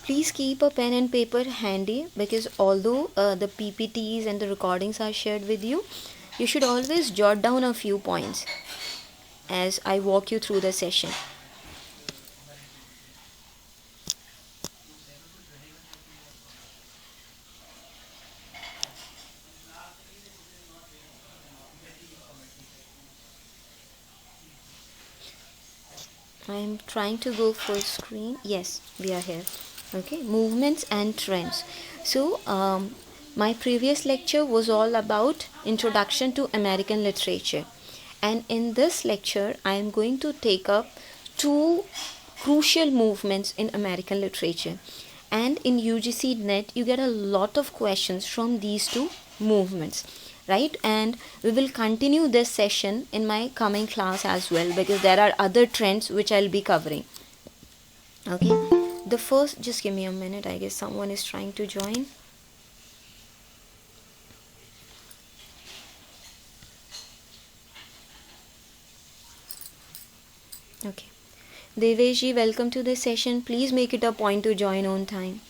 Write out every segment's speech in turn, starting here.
Please keep a pen and paper handy, because although the PPTs and the recordings are shared with you, you should always jot down a few points as I walk you through the session. I'm trying to go full screen. Yes, we are here. Okay, movements and trends. So, my previous lecture was all about introduction to American literature, and in this lecture, I am going to take up two crucial movements in American literature. And in UGC net, you get a lot of questions from these two movements, right? And we will continue this session in my coming class as well, because there are other trends which I'll be covering. Okay, the first, just give me a minute, I guess someone is trying to join. Okay, Deveshji, welcome to the session. Please make it a point to join on time.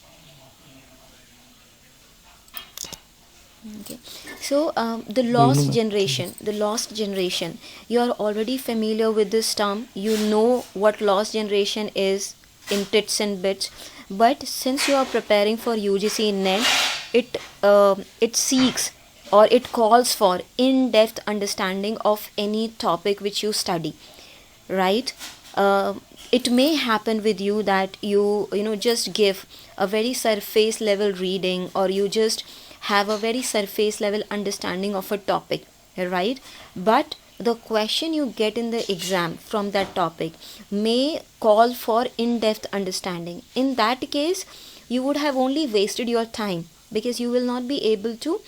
Okay, so the lost generation, you are already familiar with this term. You know what lost generation is in tits and bits, but since you are preparing for UGC net, it seeks, or it calls for in-depth understanding of any topic which you study, right? It may happen with you that you just give a very surface level reading, or you just have a very surface level understanding of a topic, right? But the question you get in the exam from that topic may call for in-depth understanding. In that case, you would have only wasted your time, because you will not be able to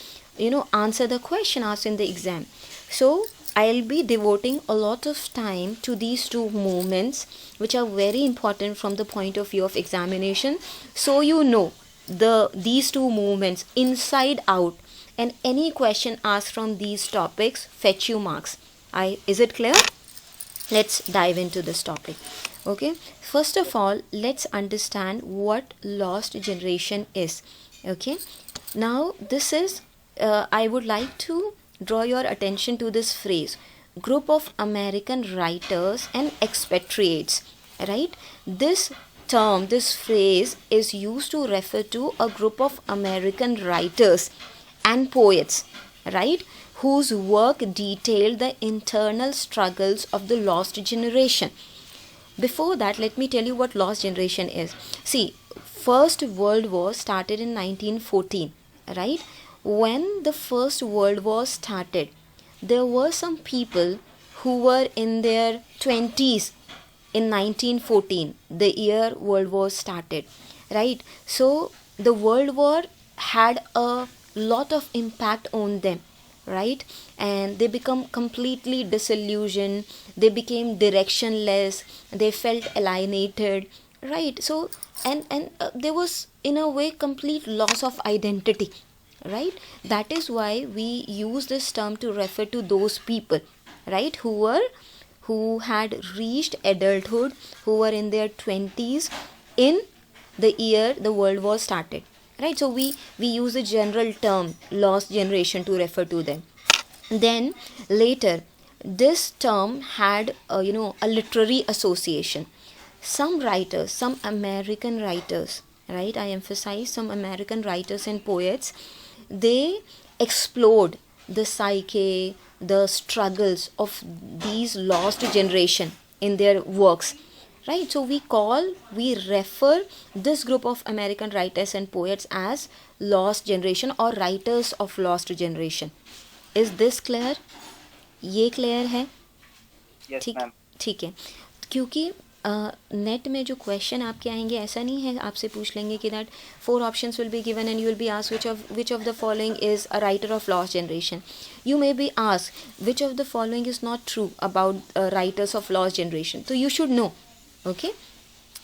answer the question asked in the exam. So I'll be devoting a lot of time to these two movements, which are very important from the point of view of examination. So these two movements inside out, and any question asked from these topics fetch you marks. Is it clear? Let's dive into this topic. Okay, first of all, let's understand what lost generation is. Okay, now this is I would like to draw your attention to this phrase, group of American writers and expatriates, right? This term, this phrase is used to refer to a group of American writers and poets, right, whose work detailed the internal struggles of the lost generation. Before that, let me tell you what lost generation is. See, First World War started in 1914, right? When the First World War started, there were some people who were in their 20s in 1914, the year World War started, right? So the World War had a lot of impact on them, right? And they become completely disillusioned, they became directionless, they felt alienated, right? So and there was, in a way, complete loss of identity, right? That is why we use this term to refer to those people, right, who had reached adulthood, who were in their 20s in the year the world war started, right? So we use the general term lost generation to refer to them. Then later, this term had a literary association. Some writers, some American writers, right, I emphasize, some American writers and poets, they explored the psyche, the struggles of these lost generation in their works, right? So we refer this group of American writers and poets as lost generation, or writers of lost generation. Is this clear? ये clear है? ठीक ठीक है, क्योंकि net में जो question आपके आएंगे, ऐसा नहीं है आपसे पूछ लेंगे कि that 4 options will be given and you will be asked which of the following is a writer of lost generation. You may be asked which of the following is not true about writers of lost generation. So you should know. Okay,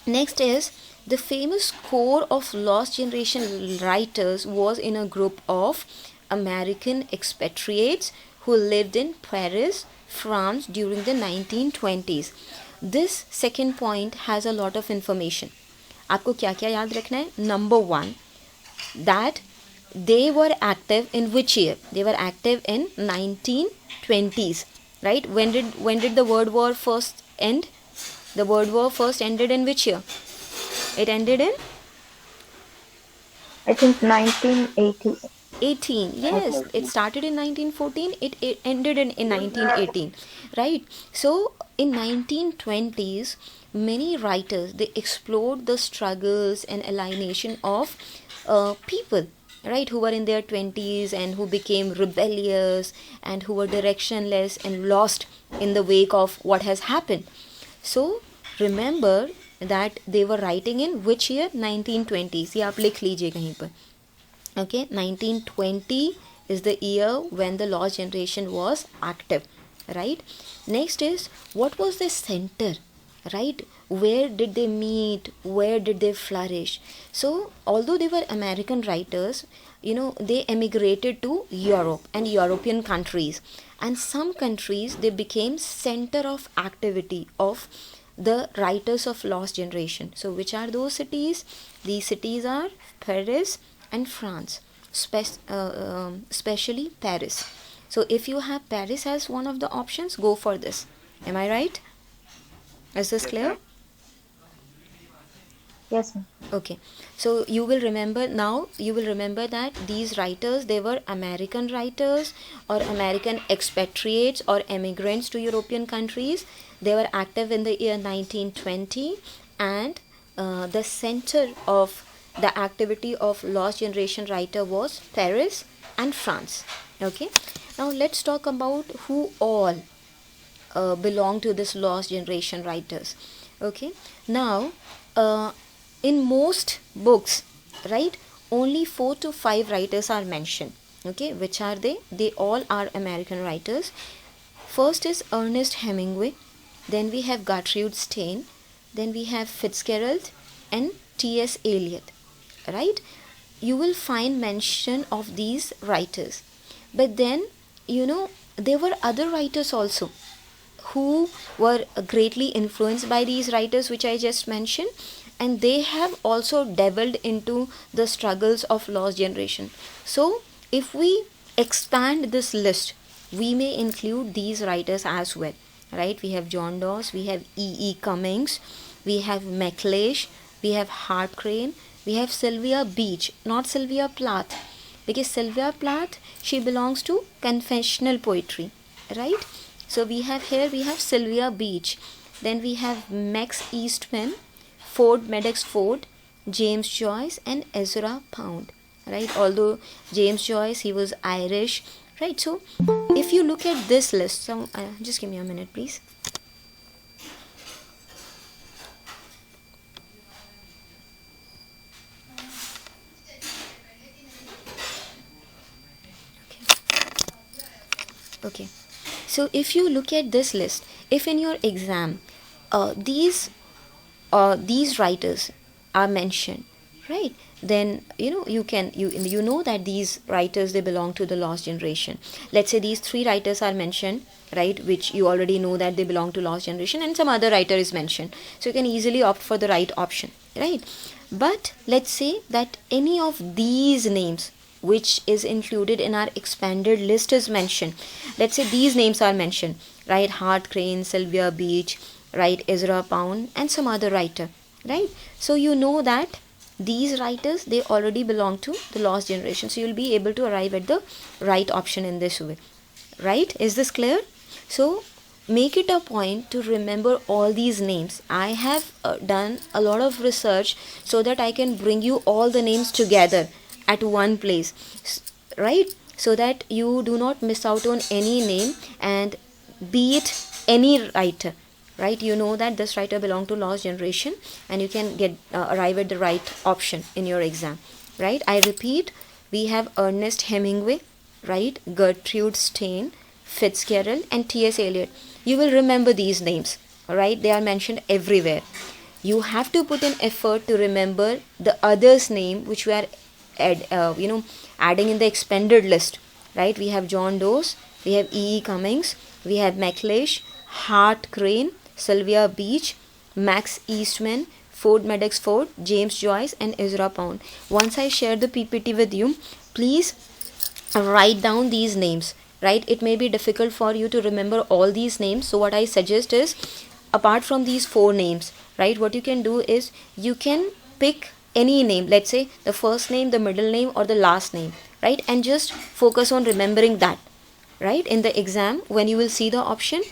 next is the famous core of lost generation writers was in a group of American expatriates who lived in Paris, France during the 1920s. This second point has a lot of information. आपको क्या क्या याद रखना है? Number 1, that they were active in which year? They were active in 1920s, right? When did the World War first end? The World War first ended in which year? It ended in I think 1980. 18. Yes, it started in 1914, it ended in 1918, right? So in 1920s, many writers, they explored the struggles and alienation of people, right, who were in their 20s and who became rebellious and who were directionless and lost in the wake of what has happened. So remember that they were writing in which year? 1920s. ये आप लिख लीजिए कहीं पर. Okay, 1920 is the year when the lost generation was active, right? Next is, what was the center, right? Where did they meet? Where did they flourish? So although they were American writers, they emigrated to Europe and European countries, and some countries, they became center of activity of the writers of lost generation. So which are those cities? These cities are Paris and France, especially Paris. So if you have Paris as one of the options, go for this. Am I right? Is this clear? Yes, ma'am. Okay, so you will remember that these writers, they were American writers or American expatriates or immigrants to European countries. They were active in the year 1920, and the center of the activity of lost generation writer was Paris and France. Okay, now let's talk about who all belong to this lost generation writers. Okay, now in most books, right, only 4 to 5 writers are mentioned. Okay, which are they? They all are American writers. First is Ernest Hemingway, then we have Gertrude Stein, then we have Fitzgerald and T.S. Eliot, right? You will find mention of these writers. But then, there were other writers also who were greatly influenced by these writers which I just mentioned, and they have also delved into the struggles of lost generation. So if we expand this list, we may include these writers as well, right? We have John Dawes, we have E. Cummings, we have McLeish, we have Hart Crane, we have Sylvia Beach, not Sylvia Plath, because Sylvia Plath, she belongs to confessional poetry, right? So we have Sylvia Beach, then we have Max Eastman, Ford Madox Ford, James Joyce and Ezra Pound, right? Although James Joyce, he was Irish, right? So if you look at this list, just give me a minute please. Okay, so if you look at this list, if in your exam these writers are mentioned, right, then you know that these writers, they belong to the lost generation. Let's say these 3 writers are mentioned, right, which you already know that they belong to lost generation, and some other writer is mentioned, so you can easily opt for the right option, right? But let's say that any of these names which is included in our expanded list is mentioned. Let's say these names are mentioned, right? Hart Crane, Sylvia Beach, right, Ezra Pound and some other writer, right? So you know that these writers, they already belong to the lost generation, so you'll be able to arrive at the right option in this way, right? Is this clear? So make it a point to remember all these names. I have done a lot of research so that I can bring you all the names together at one place, right, so that you do not miss out on any name, and be it any writer, right? You know that this writer belonged to lost generation, and you can get arrive at the right option in your exam, right? I repeat, we have Ernest Hemingway, right, Gertrude Stein, Fitzgerald and T.S. Eliot. You will remember these names, right? They are mentioned everywhere. You have to put in effort to remember the others name which we are adding in the expanded list, right? We have John Doe, we have E. Cummings, we have McLeish, Hart Crane, Sylvia Beach, Max Eastman, Ford Medex Ford, James Joyce, and Ezra Pound. Once I share the PPT with you, please write down these names, right? It may be difficult for you to remember all these names, so what I suggest is, apart from these four names, right, what you can do is you can pick any name, let's say the first name, the middle name, or the last name, right, and just focus on remembering that, right? In the exam, when you will see the option,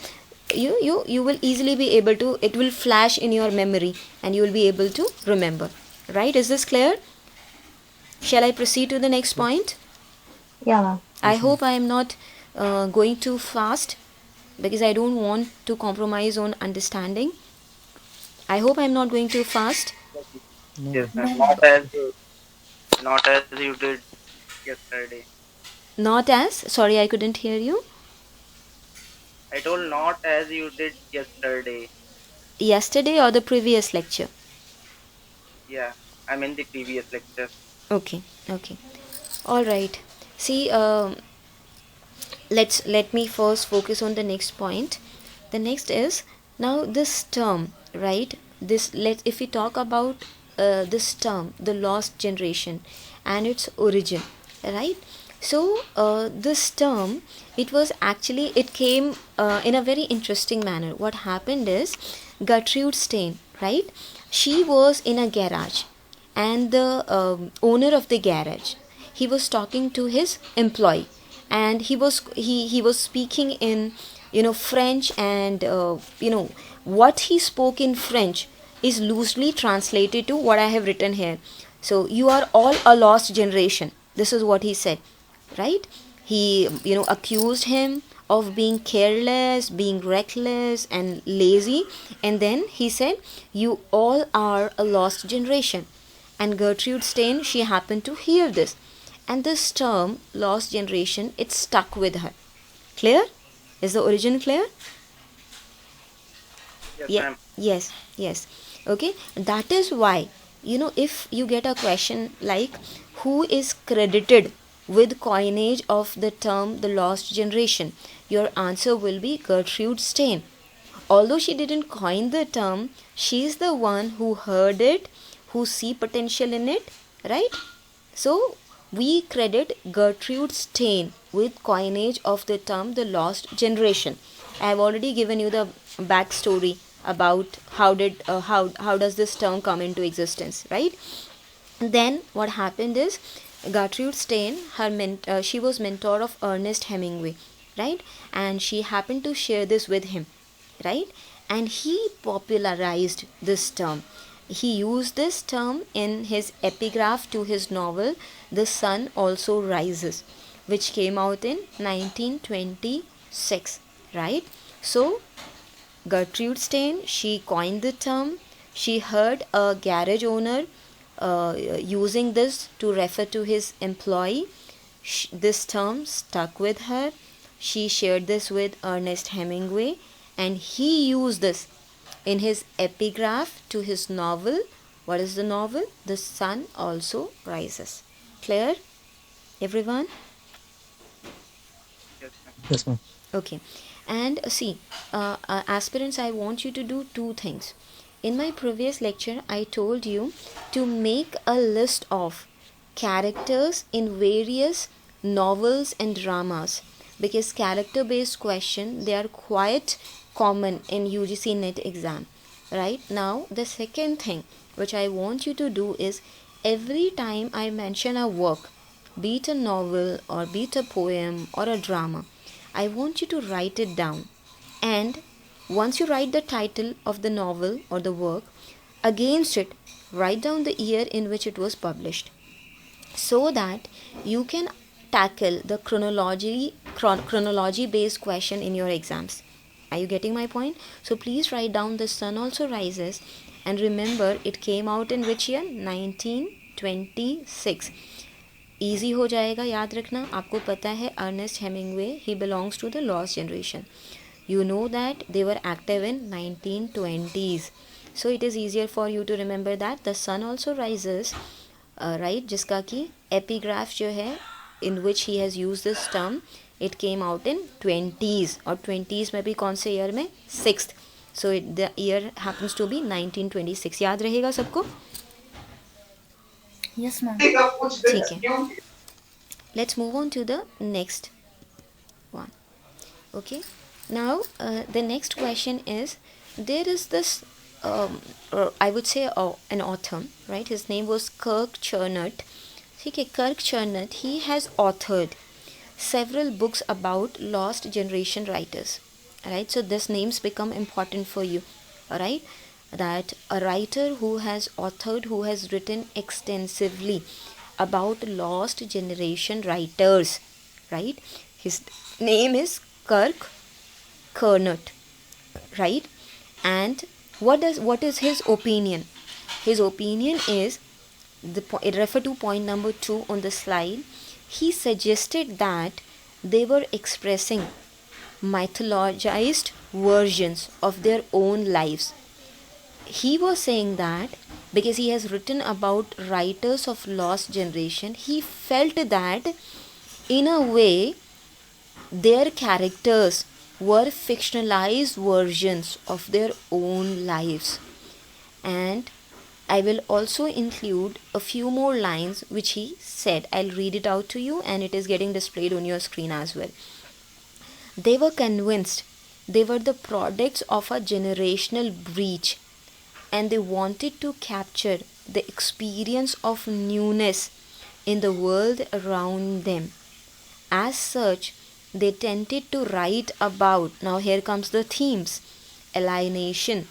you will easily be able to, it will flash in your memory and you will be able to remember, right? Is this clear? Shall I proceed to the next point? Yeah, ma'am. I hope I am not going too fast, because I don't want to compromise on understanding. I hope I am not going too fast. Yes, ma'am. Not as you did yesterday. Not as, sorry, I couldn't hear you. I told not as you did yesterday. Yesterday or the previous lecture? Yeah, I'm in the previous lecture. Okay, okay. All right. See, let me first focus on the next point. The next is, now this term, right? This, let, if we talk about this term, the lost generation, and its origin, right? So this term, it was actually, it came in a very interesting manner. What happened is, Gertrude Stein, right, she was in a garage, and the owner of the garage, he was talking to his employee, and he was speaking in, French, and what he spoke in French is loosely translated to what I have written here. So, you are all a lost generation, this is what he said, right? He, accused him of being careless, being reckless, and lazy, and then he said, you all are a lost generation. And Gertrude Stein, she happened to hear this, and this term lost generation, it stuck with her. Clear? Is the origin clear? Yes, Yeah. ma'am. Yes. Okay, that is why, if you get a question like, who is credited with coinage of the term the lost generation, your answer will be Gertrude Stein. Although she didn't coin the term, she is the one who heard it, who see potential in it, right? So we credit Gertrude Stein with coinage of the term the lost generation. I have already given you the backstory about how does this term come into existence, right? Then what happened is, Gertrude Stein, she was mentor of Ernest Hemingway, right? And she happened to share this with him, right? And he popularized this term. He used this term in his epigraph to his novel The Sun Also Rises, which came out in 1926, right? So Gertrude Stein, she coined the term. She heard a garage owner using this to refer to his employee. This term stuck with her. She shared this with Ernest Hemingway, and he used this in his epigraph to his novel. What is the novel? The Sun Also Rises. Clear, everyone? Yes, ma'am. Yes, ma'am. Okay. And see, aspirants, I want you to do two things. In my previous lecture, I told you to make a list of characters in various novels and dramas, because character based question, they are quite common in UGC NET exam. Right now, the second thing which I want you to do is, every time I mention a work, be it a novel or be it a poem or a drama, I want you to write it down. And once you write the title of the novel or the work, against it, write down the year in which it was published, so that you can tackle the chronology based question in your exams. Are you getting my point? So please write down The Sun Also Rises, and remember it came out in which year? 1926. Easy हो जाएगा याद रखना. आपको पता है Ernest Hemingway, he belongs to the lost generation. You know that they were active in 1920s. So it is easier for you to remember that The Sun Also Rises, right, जिसका कि epigraph जो है, in which he has used this term, it came out in 20s. और 20s में भी कौन से year में? 6th. So the year happens to be 1926. याद रहेगा सबको? Yes, ma'am. ठीक है. Let's move on to the next one. Okay. Now the next question is, there is this I would say an author, right? His name was Kirk Chernut. Okay, Kirk Chernut, he has authored several books about lost generation writers. Right, so these names become important for you. Alright, that a writer who has authored, who has written extensively about lost generation writers, right? His name is Kirk Chernut, right? And what is his opinion? His opinion is refer to point number 2 on the slide. He suggested that they were expressing mythologized versions of their own lives. He was saying that because he has written about writers of lost generation, he felt that in a way their characters were fictionalized versions of their own lives. And I will also include a few more lines which he said. I'll read it out to you, and it is getting displayed on your screen as well. They were convinced they were the products of a generational breach, and they wanted to capture the experience of newness in the world around them. As such, they tended to write about, now here comes the themes, alienation,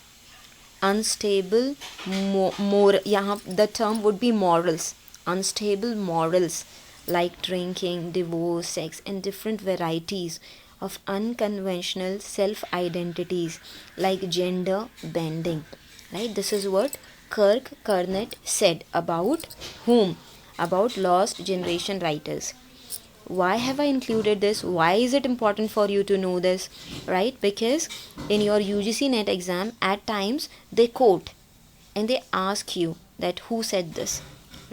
unstable यहाँ the term would be morals, unstable morals like drinking, divorce, sex, and different varieties of unconventional self-identities like gender bending. Right, this is what Kirk Chernut said about whom? About lost generation writers. Why have I included this? Why is it important for you to know this? Right, because in your UGC NET exam at times they quote and they ask you that who said this,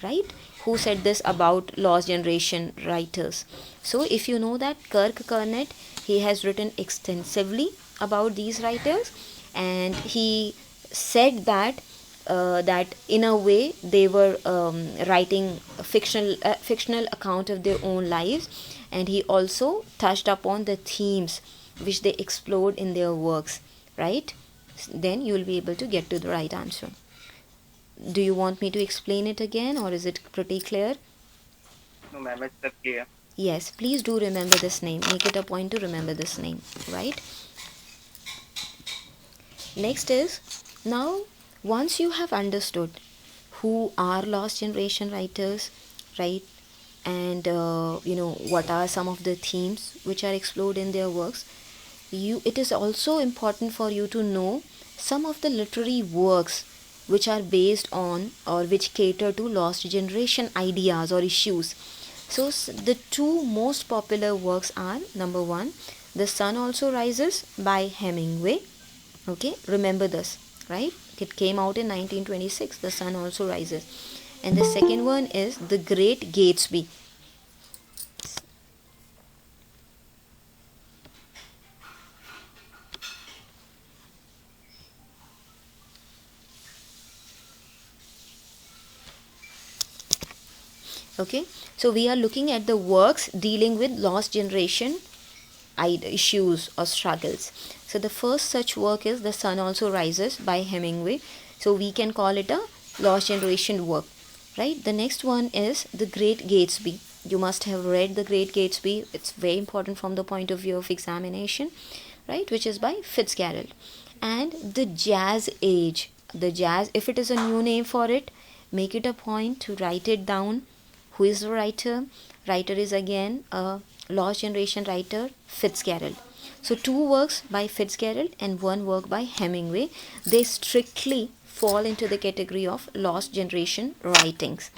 right? Who said this about lost generation writers? So if you know that Kirk Chernut, he has written extensively about these writers, and he said that that in a way they were writing a fictional account of their own lives, and he also touched upon the themes which they explored in their works, right? Then you will be able to get to the right answer. Do you want me to explain it again, or is it pretty clear? No, ma'am, it's clear. Yes, please do remember this name. Make it a point to remember this name, right? Next is, now once you have understood who are lost generation writers, right, and what are some of the themes which are explored in their works, it is also important for you to know some of the literary works which are based on or which cater to lost generation ideas or issues. So the two most popular works are, number 1, The Sun Also Rises by Hemingway. Okay, remember this, right? It came out in 1926, The Sun Also Rises. And the second one is The Great Gatsby. Okay, so we are looking at the works dealing with lost generation issues or struggles. So the first such work is The Sun Also Rises by Hemingway. So we can call it a lost generation work, right? The next one is The Great Gatsby. You must have read The Great Gatsby. It's very important from the point of view of examination, right? Which is by Fitzgerald. And The Jazz Age. The Jazz, if it is a new name for it, make it a point to write it down. Who is the writer? Writer is again a lost generation writer, Fitzgerald. So 2 works by Fitzgerald and 1 work by Hemingway. They strictly fall into the category of lost generation writings.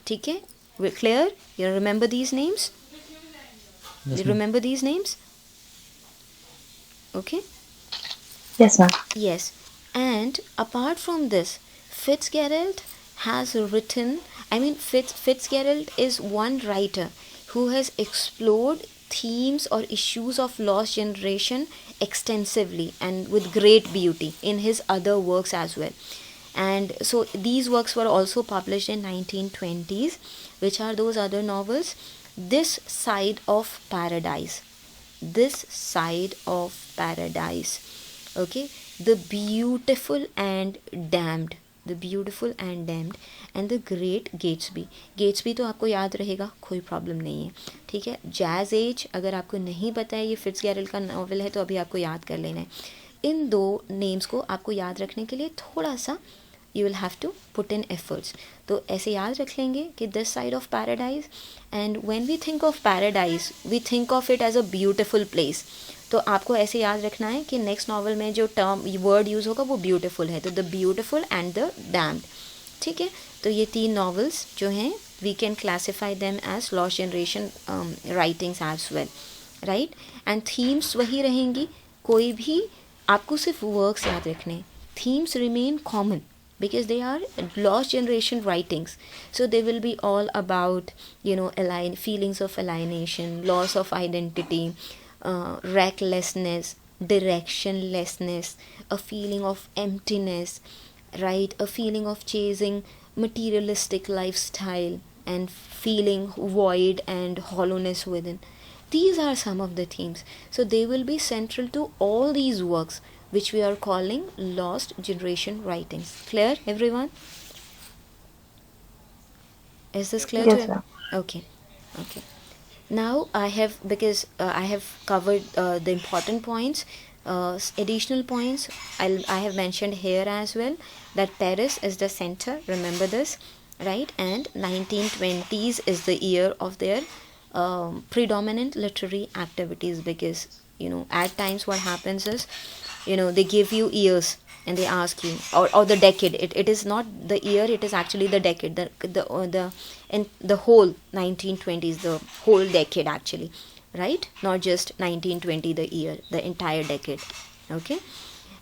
Okay, we're clear? You remember these names? Yes, You ma'am. remember these names? Okay. Yes, ma'am. Yes, and apart from this, Fitzgerald has written, Fitzgerald is one writer who has explored themes or issues of lost generation extensively and with great beauty in his other works as well. And so these works were also published in 1920s. Which are those other novels? This Side of Paradise. This Side of Paradise. Okay, The Beautiful and Damned. The Beautiful and Damned and the great Gatsby. Gatsby तो आपको याद रहेगा, कोई problem नहीं है. ठीक है. Jazz as अगर आपको नहीं पता है ये फिट्ज़गेरल्ड का नावल है तो अभी आपको याद कर लेना है. इन दो नेम्स को आपको याद रखने के लिए थोड़ा सा you will have to put in efforts. तो ऐसे याद रख लेंगे कि this side of paradise, and when we think of paradise we think of it as a beautiful place. तो आपको ऐसे याद रखना है कि नेक्स्ट नॉवल में जो टर्म वर्ड यूज़ होगा वो ब्यूटीफुल है, तो the beautiful and the damned. ठीक है. तो ये 3 नॉवेल्स जो हैं we can classify them as lost generation writings as well, right. And themes वही रहेंगी. कोई भी आपको सिर्फ वर्क्स याद रखने, themes remain common because they are lost generation writings. So they will be all about, feelings of alienation, loss of identity, recklessness, directionlessness, a feeling of emptiness, right, a feeling of chasing materialistic lifestyle and feeling void and hollowness within. These are some of the themes. So they will be central to all these works which we are calling lost generation writings. Clear, everyone? Is this clear? Yes, to ma'am. Okay. Okay. Now I have, because I have covered the important points, additional points I have mentioned here as well, that Paris is the center, remember this, right? And 1920s is the year of their predominant literary activities, because at times what happens is they give you years and they ask you, or the decade. It is not the year, it is actually the decade, the whole 1920s, the whole decade actually, right? Not just 1920 the year, the entire decade. Okay.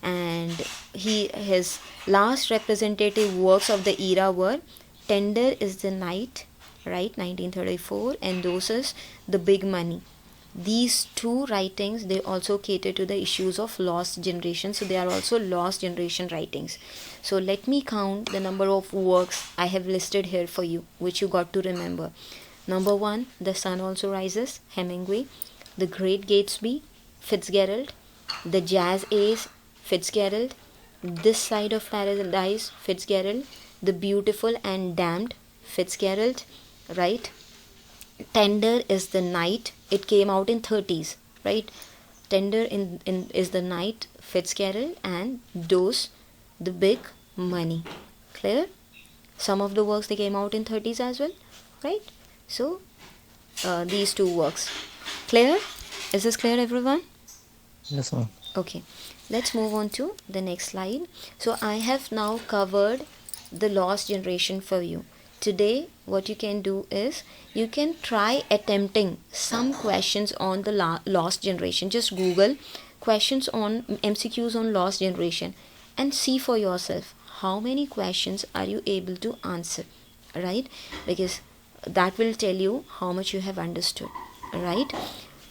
And his last representative works of the era were Tender is the Night, right, 1934, and Doses, The Big Money. These 2 writings, they also cater to the issues of lost generation, so they are also lost generation writings. So let me count the number of works I have listed here for you, which you got to remember. Number 1, The Sun Also Rises, Hemingway. The Great Gatsby, Fitzgerald. The Jazz Ace, Fitzgerald. This Side of Paradise, Fitzgerald. The Beautiful and Damned, Fitzgerald, right? Tender is the Night, it came out in 30s, right? Tender is the Night, Fitzgerald. And Dose, The Big Money. Clear? Some of the works, they came out in 30s as well, right? So these 2 works. Clear? Is this clear, everyone? Yes, ma'am. Okay, let's move on to the next slide. So I have now covered the lost generation for you. Today what you can do is you can try attempting some questions on the lost generation. Just Google questions on MCQs on lost generation and see for yourself how many questions are you able to answer, right? Because that will tell you how much you have understood, right?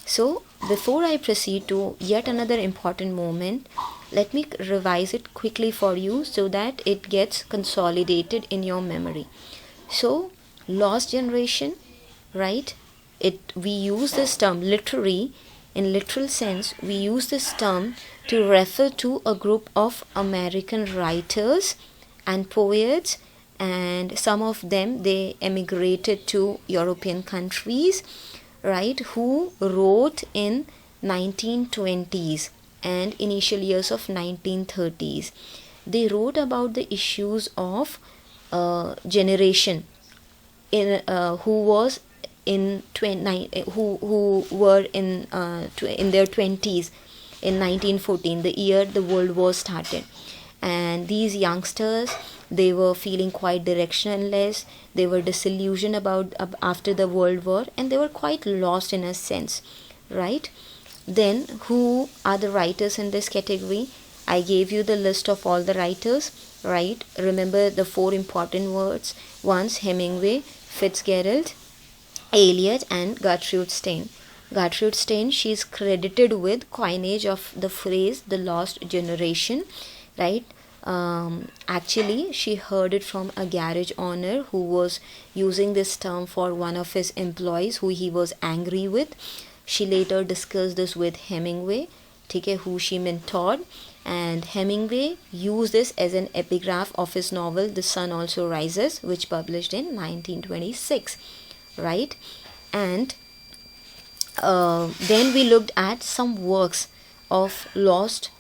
So before I proceed to yet another important moment, let me revise it quickly for you so that it gets consolidated in your memory. So lost generation, right? We use this term literary, in literal sense, we use this term to refer to a group of American writers and poets, and some of them, they emigrated to European countries, right, who wrote in 1920s and initial years of 1930s. They wrote about the issues of generation who was in who were in their 20s in 1914, the year the World War started. And these youngsters, they were feeling quite directionless, they were disillusioned about after the World War, and they were quite lost in a sense, right? Then who are the writers in this category? I gave you the list of all the writers, right? Remember the 4 important words ones: Hemingway, Fitzgerald, Eliot, and Gertrude Stein. Gertrude Stein, she is credited with coinage of the phrase the lost generation, right? Actually, she heard it from a garage owner who was using this term for one of his employees who he was angry with. She later discussed this with Hemingway, okay, who she mentored, and Hemingway used this as an epigraph of his novel The Sun Also Rises, which published in 1926, right? And then we looked at some works of lost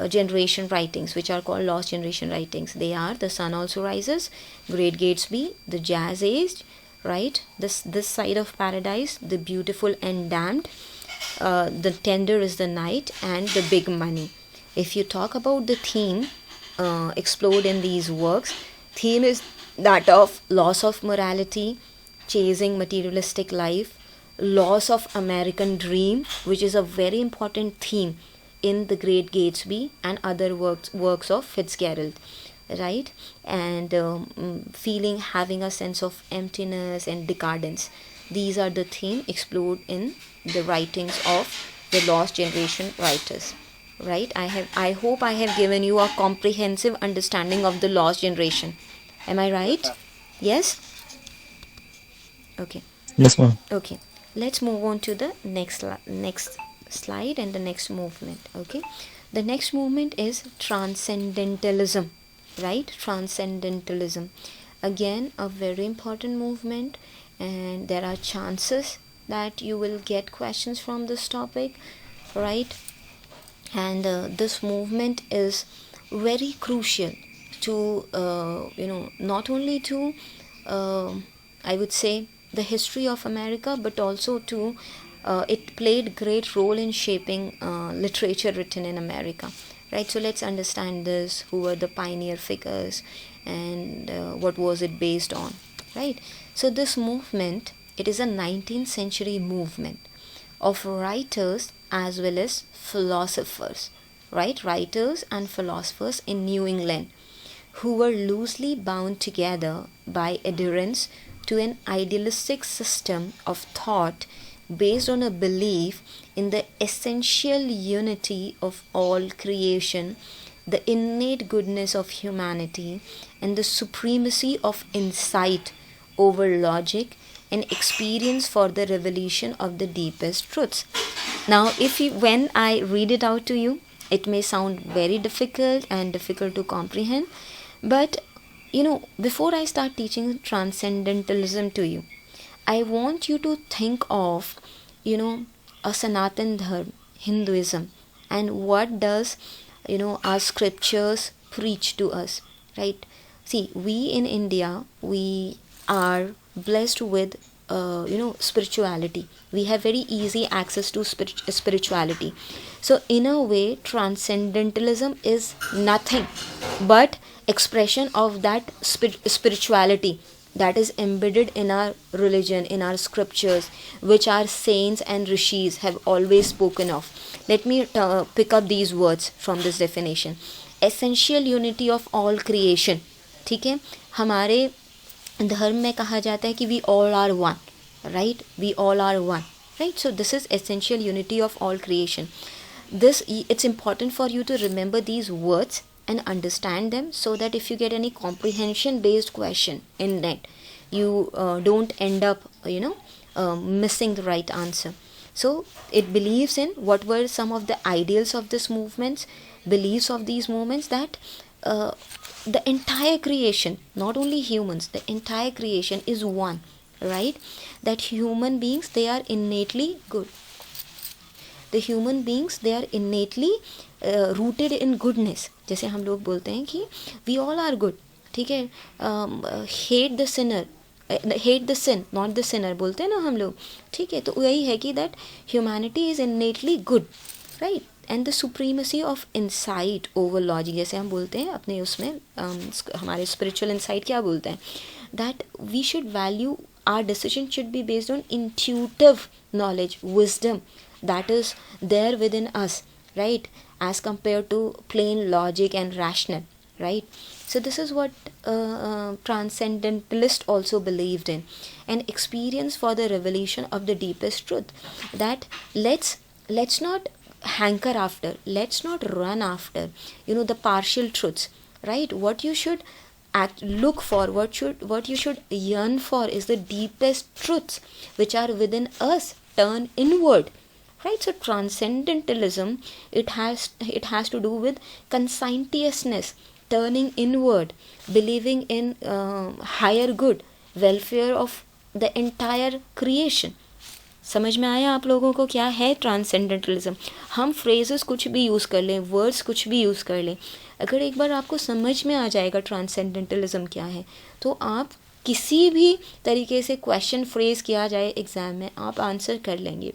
generation writings, which are called lost generation writings. They are The Sun Also Rises, Great Gatsby, The Jazz Age, right? This Side of Paradise, The Beautiful and Damned, The Tender is the Night, and The Big Money. If you talk about the theme explored in these works, theme is that of loss of morality, chasing materialistic life, loss of American dream, which is a very important theme in The Great Gatsby and other works of Fitzgerald, right? And feeling, having a sense of emptiness and decadence. These are the themes explored in the writings of the lost generation writers, right? I hope I have given you a comprehensive understanding of the lost generation. Am I right? Yes. Okay. Yes, ma'am. Okay, let's move on to the next slide and the next movement. Okay, the next movement is Transcendentalism, right? Transcendentalism, again a very important movement, and there are chances that you will get questions from this topic, right? And this movement is very crucial to not only to I would say the history of America, but also to it played great role in shaping literature written in America, right? So let's understand this. Who were the pioneer figures, and what was it based on, right? So this movement, it is a 19th century movement of writers as well as philosophers, right? Writers and philosophers in New England who were loosely bound together by adherence to an idealistic system of thought based on a belief in the essential unity of all creation, the innate goodness of humanity, and the supremacy of insight over logic and experience for the revelation of the deepest truths. Now, when I read it out to you, it may sound very difficult and difficult to comprehend, but before I start teaching transcendentalism to you, I want you to think of a Sanatan Dharma, Hinduism, and what does our scriptures preach to us, right? See, we in India, we are blessed with spirituality. We have very easy access to spirituality. So in a way, transcendentalism is nothing but expression of that spirituality that is embedded in our religion, in our scriptures, which our saints and rishis have always spoken of. Let me pick up these words from this definition. Essential unity of all creation. ठीक है, हमारे धर्म में कहा जाता है कि we all are one, right? We all are one, right? So this is essential unity of all creation. It's important for you to remember these words and understand them, so that if you get any comprehension based question in net, you don't end up missing the right answer. So it believes in what were some of the ideals of this movements, beliefs of these movements, that the entire creation, not only humans, the entire creation is one, right? That human beings, they are innately good. The human beings, they are innately rooted in goodness. जैसे हम लोग बोलते हैं कि we all are good, ठीक है? Hate the sinner, hate the sin, not the sinner बोलते हैं ना हम लोग, ठीक है? तो यही है कि that humanity is innately good, right? And the supremacy of insight over logic, जैसे हम बोलते हैं अपने उसमें हमारे spiritual insight क्या बोलते हैं, that we should value, our decision should be based on intuitive knowledge, wisdom that is there within us, right? As compared to plain logic and rational, right? So this is what transcendentalists also believed in, an experience for the revelation of the deepest truth. That let's not hanker after, let's not run after, the partial truths, right? What you should look for, what you should yearn for is the deepest truths which are within us. Turn inward, right? So transcendentalism, it has to do with conscientiousness, turning inward, believing in higher good, welfare of the entire creation. समझ में आया आप लोगों को क्या है transcendentalism? हम phrases कुछ भी यूज़ कर लें, वर्ड्स कुछ भी यूज़ कर लें, अगर एक बार आपको समझ में आ जाएगा ट्रांसेंडेंटलिज्म क्या है, तो आप किसी भी तरीके से क्वेश्चन फ्रेज किया जाए एग्ज़ाम में, आप आंसर कर लेंगे.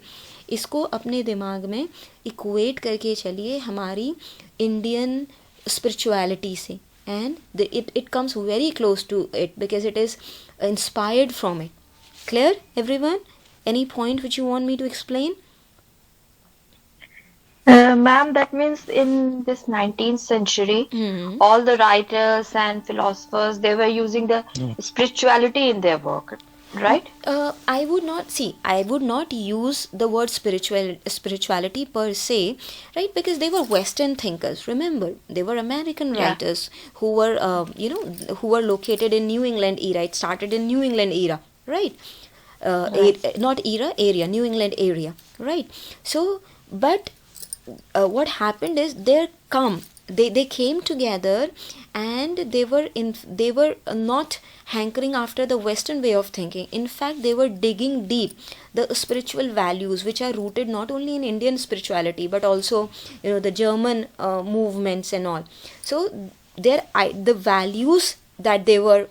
इसको अपने दिमाग में इक्वेट करके चलिए हमारी इंडियन स्पिरिचुअलिटी से, and it comes very close to it because it is inspired from it. Clear, everyone? Any point which you want me to explain? Ma'am, that means in this 19th century, all the writers and philosophers, they were using the spirituality in their work, right? I would not use the word spirituality per se, right? Because they were Western thinkers. Remember, they were American writers who were, who were located in New England era. It started in New England era, right? Not era, area, New England area, right? So, but what happened is they came together, and they were not hankering after the Western way of thinking. In fact, they were digging deep the spiritual values which are rooted not only in Indian spirituality but also the German movements and all. So the values that they were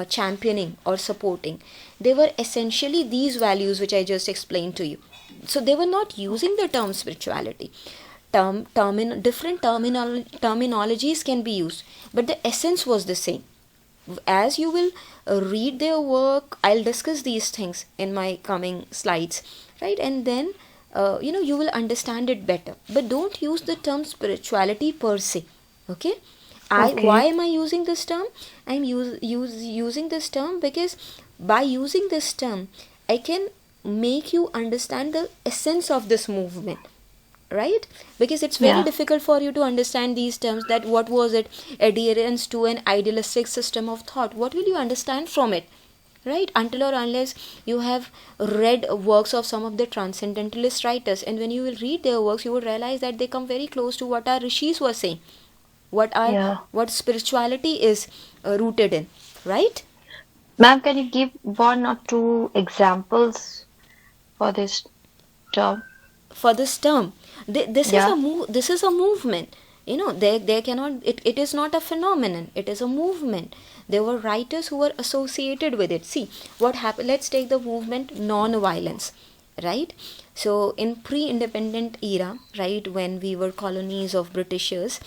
championing or supporting, they were essentially these values which I just explained to you. So they were not using the term spirituality. Different terminologies can be used, but the essence was the same. As you will read their work, I'll discuss these things in my coming slides, right? And then you will understand it better. But don't use the term spirituality per se, okay? Why am I using this term? I'm using this term because by using this term, I can make you understand the essence of this movement, right? Because it's very difficult for you to understand these terms, that what was it, adherence to an idealistic system of thought. What will you understand from it, right? Until or unless you have read works of some of the transcendentalist writers, and when you will read their works, you will realize that they come very close to what our rishis were saying, what spirituality is rooted in, right? Ma'am, can you give one or two examples for this term? For this term, this is a movement. There cannot, it is not a phenomenon, it is a movement. There were writers who were associated with it. See what happened. Let's take the movement non-violence, right? So in pre-independent era, right, when we were colonies of Britishers,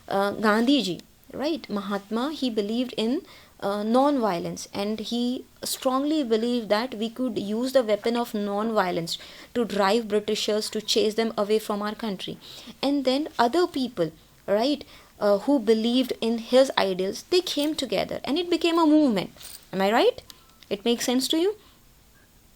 Gandhiji, right, Mahatma, he believed in non-violence, and he strongly believed that we could use the weapon of non-violence to drive Britishers, to chase them away from our country. And then other people, right, who believed in his ideals, they came together and it became a movement. Am I right? It makes sense to you?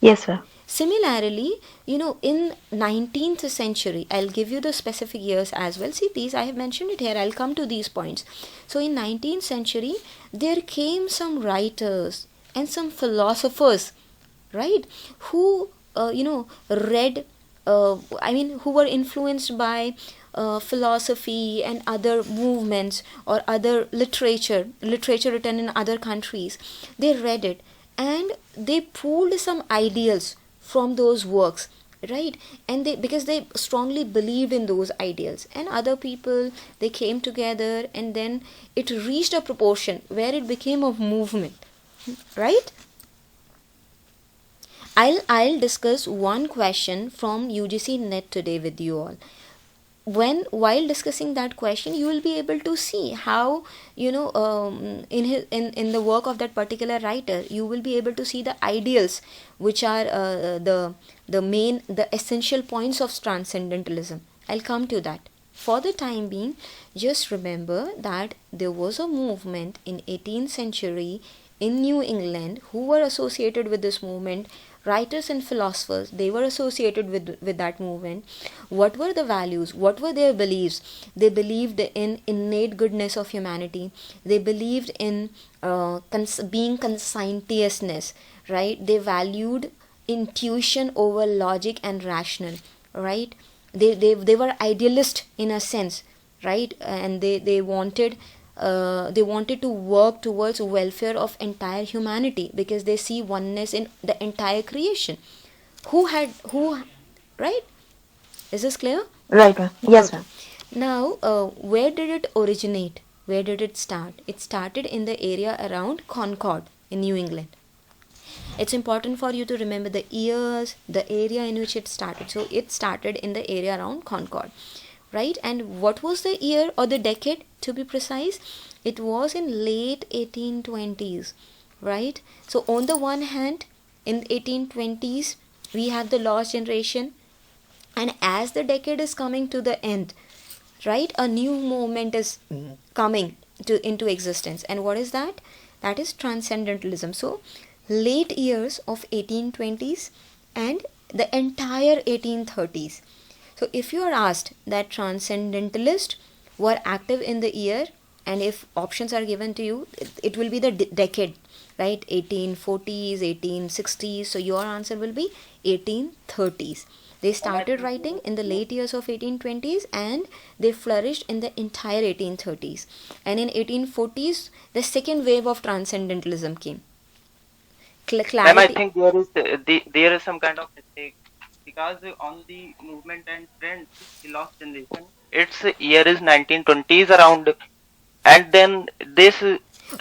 Yes, sir. Similarly, in 19th century, I'll give you the specific years as well. See, these I have mentioned it here. I'll come to these points. So in 19th century, there came some writers and some philosophers, right, who read, who were influenced by philosophy and other movements or other literature written in other countries. They read it and they pulled some ideals from those works, right? And because they strongly believed in those ideals, and other people, they came together, and then it reached a proportion where it became a movement, right? I'll discuss one question from UGC net today with you all. While discussing that question, you will be able to see how in the work of that particular writer, you will be able to see the ideals which are the essential points of transcendentalism. I'll come to that, For the time being, just remember that there was a movement in 18th century in New England who were associated with this movement. Writers and philosophers, they were associated with that movement. What were the values? What were their beliefs? They believed in innate goodness of humanity. They believed in being conscientiousness, right? They valued intuition over logic and rational, right? They were idealist in a sense, right? And they wanted to work towards welfare of entire humanity because they see oneness in the entire creation. Who right? Is this clear? Right, ma'am. Yes, Okay. ma'am. Now, where did it originate? Where did it start? It started in the area around Concord in New England. It's important for you to remember the years, the area in which it started. So it started in the area around Concord, right? And what was the year or the decade to be precise? It was in late 1820s, right? So on the one hand, in 1820s, we have the lost generation, and as the decade is coming to the end, right, a new movement is coming into existence. And what is that? That is transcendentalism. So late years of 1820s and the entire 1830s. So if you are asked that transcendentalists were active in the year, and if options are given to you, it will be the decade, right? 1840s, 1860s. So your answer will be 1830s. They started writing in the late years of 1820s and they flourished in the entire 1830s. And in 1840s, the second wave of transcendentalism came. Ma'am, I Clarity. think there is some kind of mistake because on the movement and trend, the lost generation, its year is 1920s around, and then this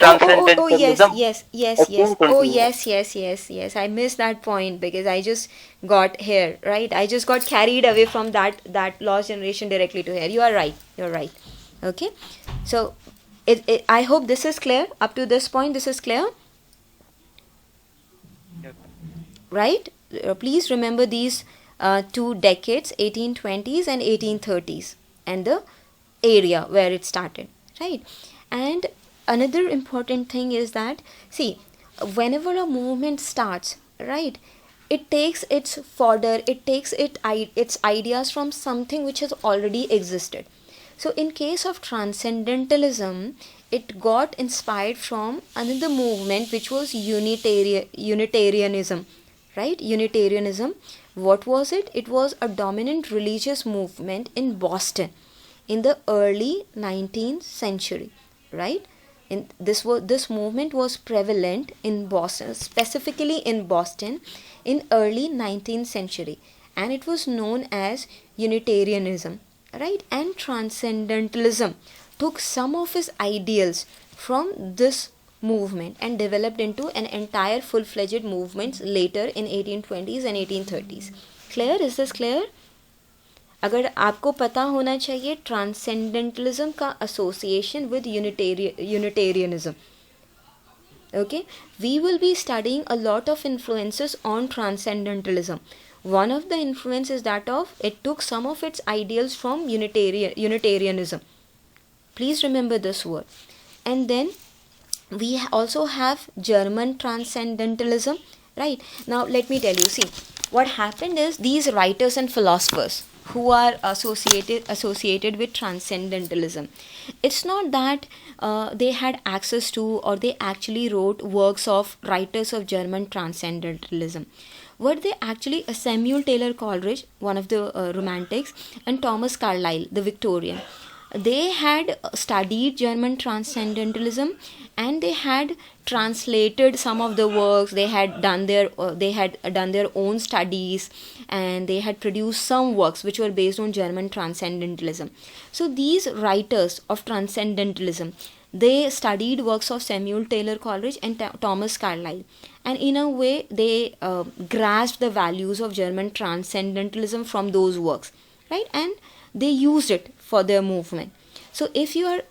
Oh, yes, transcendentalism yes, yes, yes. Oh, 1820s. yes, yes, yes, yes. I missed that point because I just got here, right? I just got carried away from that lost generation directly to here. You are right. You're right. Okay. So, I hope this is clear. Up to this point, this is clear, Yes. right? Please remember these two decades, 1820s and 1830s, and the area where it started, right? And another important thing is that, see, whenever a movement starts, right, it takes its fodder, it takes its ideas from something which has already existed. So in case of transcendentalism, it got inspired from another movement which was Unitarianism, right? Unitarianism. What was it? It was a dominant religious movement in Boston in the early 19th century, right? This movement was prevalent in Boston, specifically in Boston, in early 19th century, and it was known as Unitarianism, right? And Transcendentalism took some of his ideals from this movement and developed into an entire full-fledged movements later in 1820s and 1830s. Clear? Is this clear? अगर आपको पता होना चाहिए transcendentalism का association with Unitarianism. Okay, we will be studying a lot of influences on transcendentalism. One of the influences is that of it took some of its ideals from Unitarianism. Please remember this word. And then we also have German transcendentalism, right? Now let me tell you, see, what happened is these writers and philosophers who are associated with transcendentalism, it's not that they had access to or they actually wrote works of writers of German transcendentalism. What they actually, Samuel Taylor Coleridge, one of the romantics, and Thomas Carlyle, the Victorian, they had studied German transcendentalism and they had translated some of the works. They had done their own studies, and they had produced some works which were based on German transcendentalism. So these writers of transcendentalism, they studied works of Samuel Taylor Coleridge and Thomas Carlyle, and in a way they grasped the values of German transcendentalism from those works, right? And they used it for their movement. So if you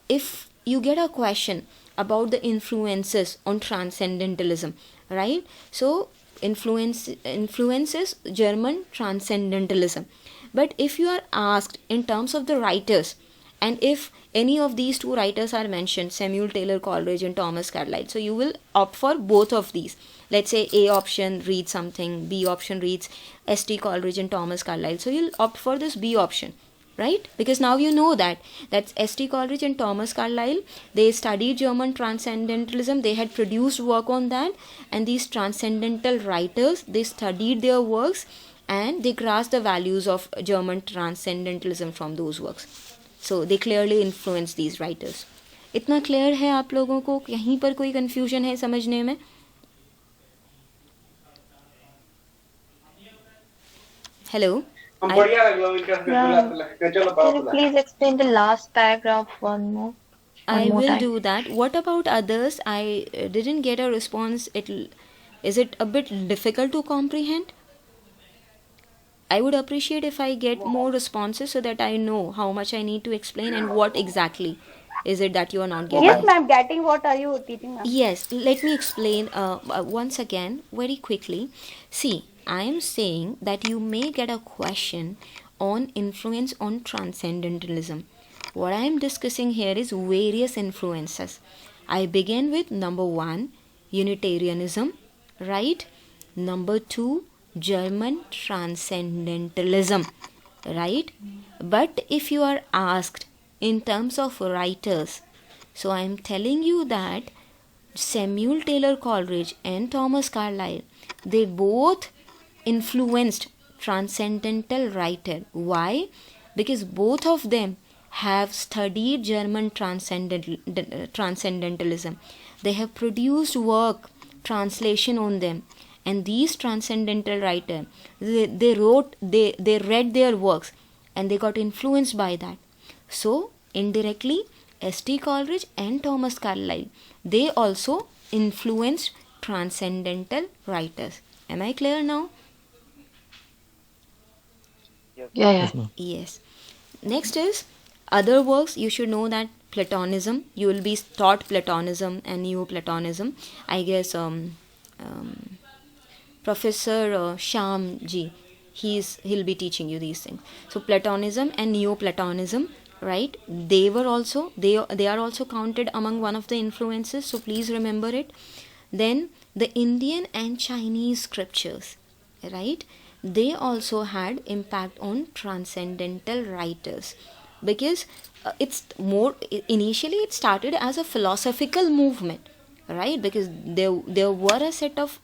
get a question about the influences on transcendentalism, right? So influences German transcendentalism. But if you are asked in terms of the writers, and if any of these two writers are mentioned, Samuel Taylor Coleridge and Thomas Carlyle, so you will opt for both of these. Let's say A option reads something, B option reads S.T. Coleridge and Thomas Carlyle, so you'll opt for this B option, right? Because now you know that S.T. Coleridge and Thomas Carlyle, they studied German Transcendentalism, they had produced work on that, and these transcendental writers, they studied their works and they grasped the values of German Transcendentalism from those works. So they clearly influenced these writers. इतना clear है आप लोगों को? कहीं पर कोई confusion है समझने में? Hello? Yeah. Can you please explain the last paragraph one more? I more will time? do that. What about others? I didn't get a response. Is it a bit difficult to comprehend? I would appreciate if I get more responses so that I know how much I need to explain and what exactly is it that you are not getting. Yes, ma'am. Getting what are you teaching, ma'am? Yes, let me explain once again very quickly. See, I am saying that you may get a question on influence on transcendentalism. What I am discussing here is various influences. I begin with number 1, Unitarianism, right? Number 2, German Transcendentalism, right? But if you are asked in terms of writers, so I am telling you that Samuel Taylor Coleridge and Thomas Carlyle, they both influenced transcendental writer. Why? Because both of them have studied German transcendentalism. They have produced work, translation on them. And these transcendental writers, they read their works and they got influenced by that. So, indirectly, S.T. Coleridge and Thomas Carlyle, they also influenced transcendental writers. Am I clear now? Yeah. Yes. Next is other works. You should know that Platonism, you will be taught Platonism and Neoplatonism. I guess Professor Sham ji, he'll be teaching you these things. So Platonism and Neoplatonism, right? They are also counted among one of the influences. So please remember it. Then the Indian and Chinese scriptures, right? They also had impact on transcendental writers, because initially it started as a philosophical movement, right? Because there were a set of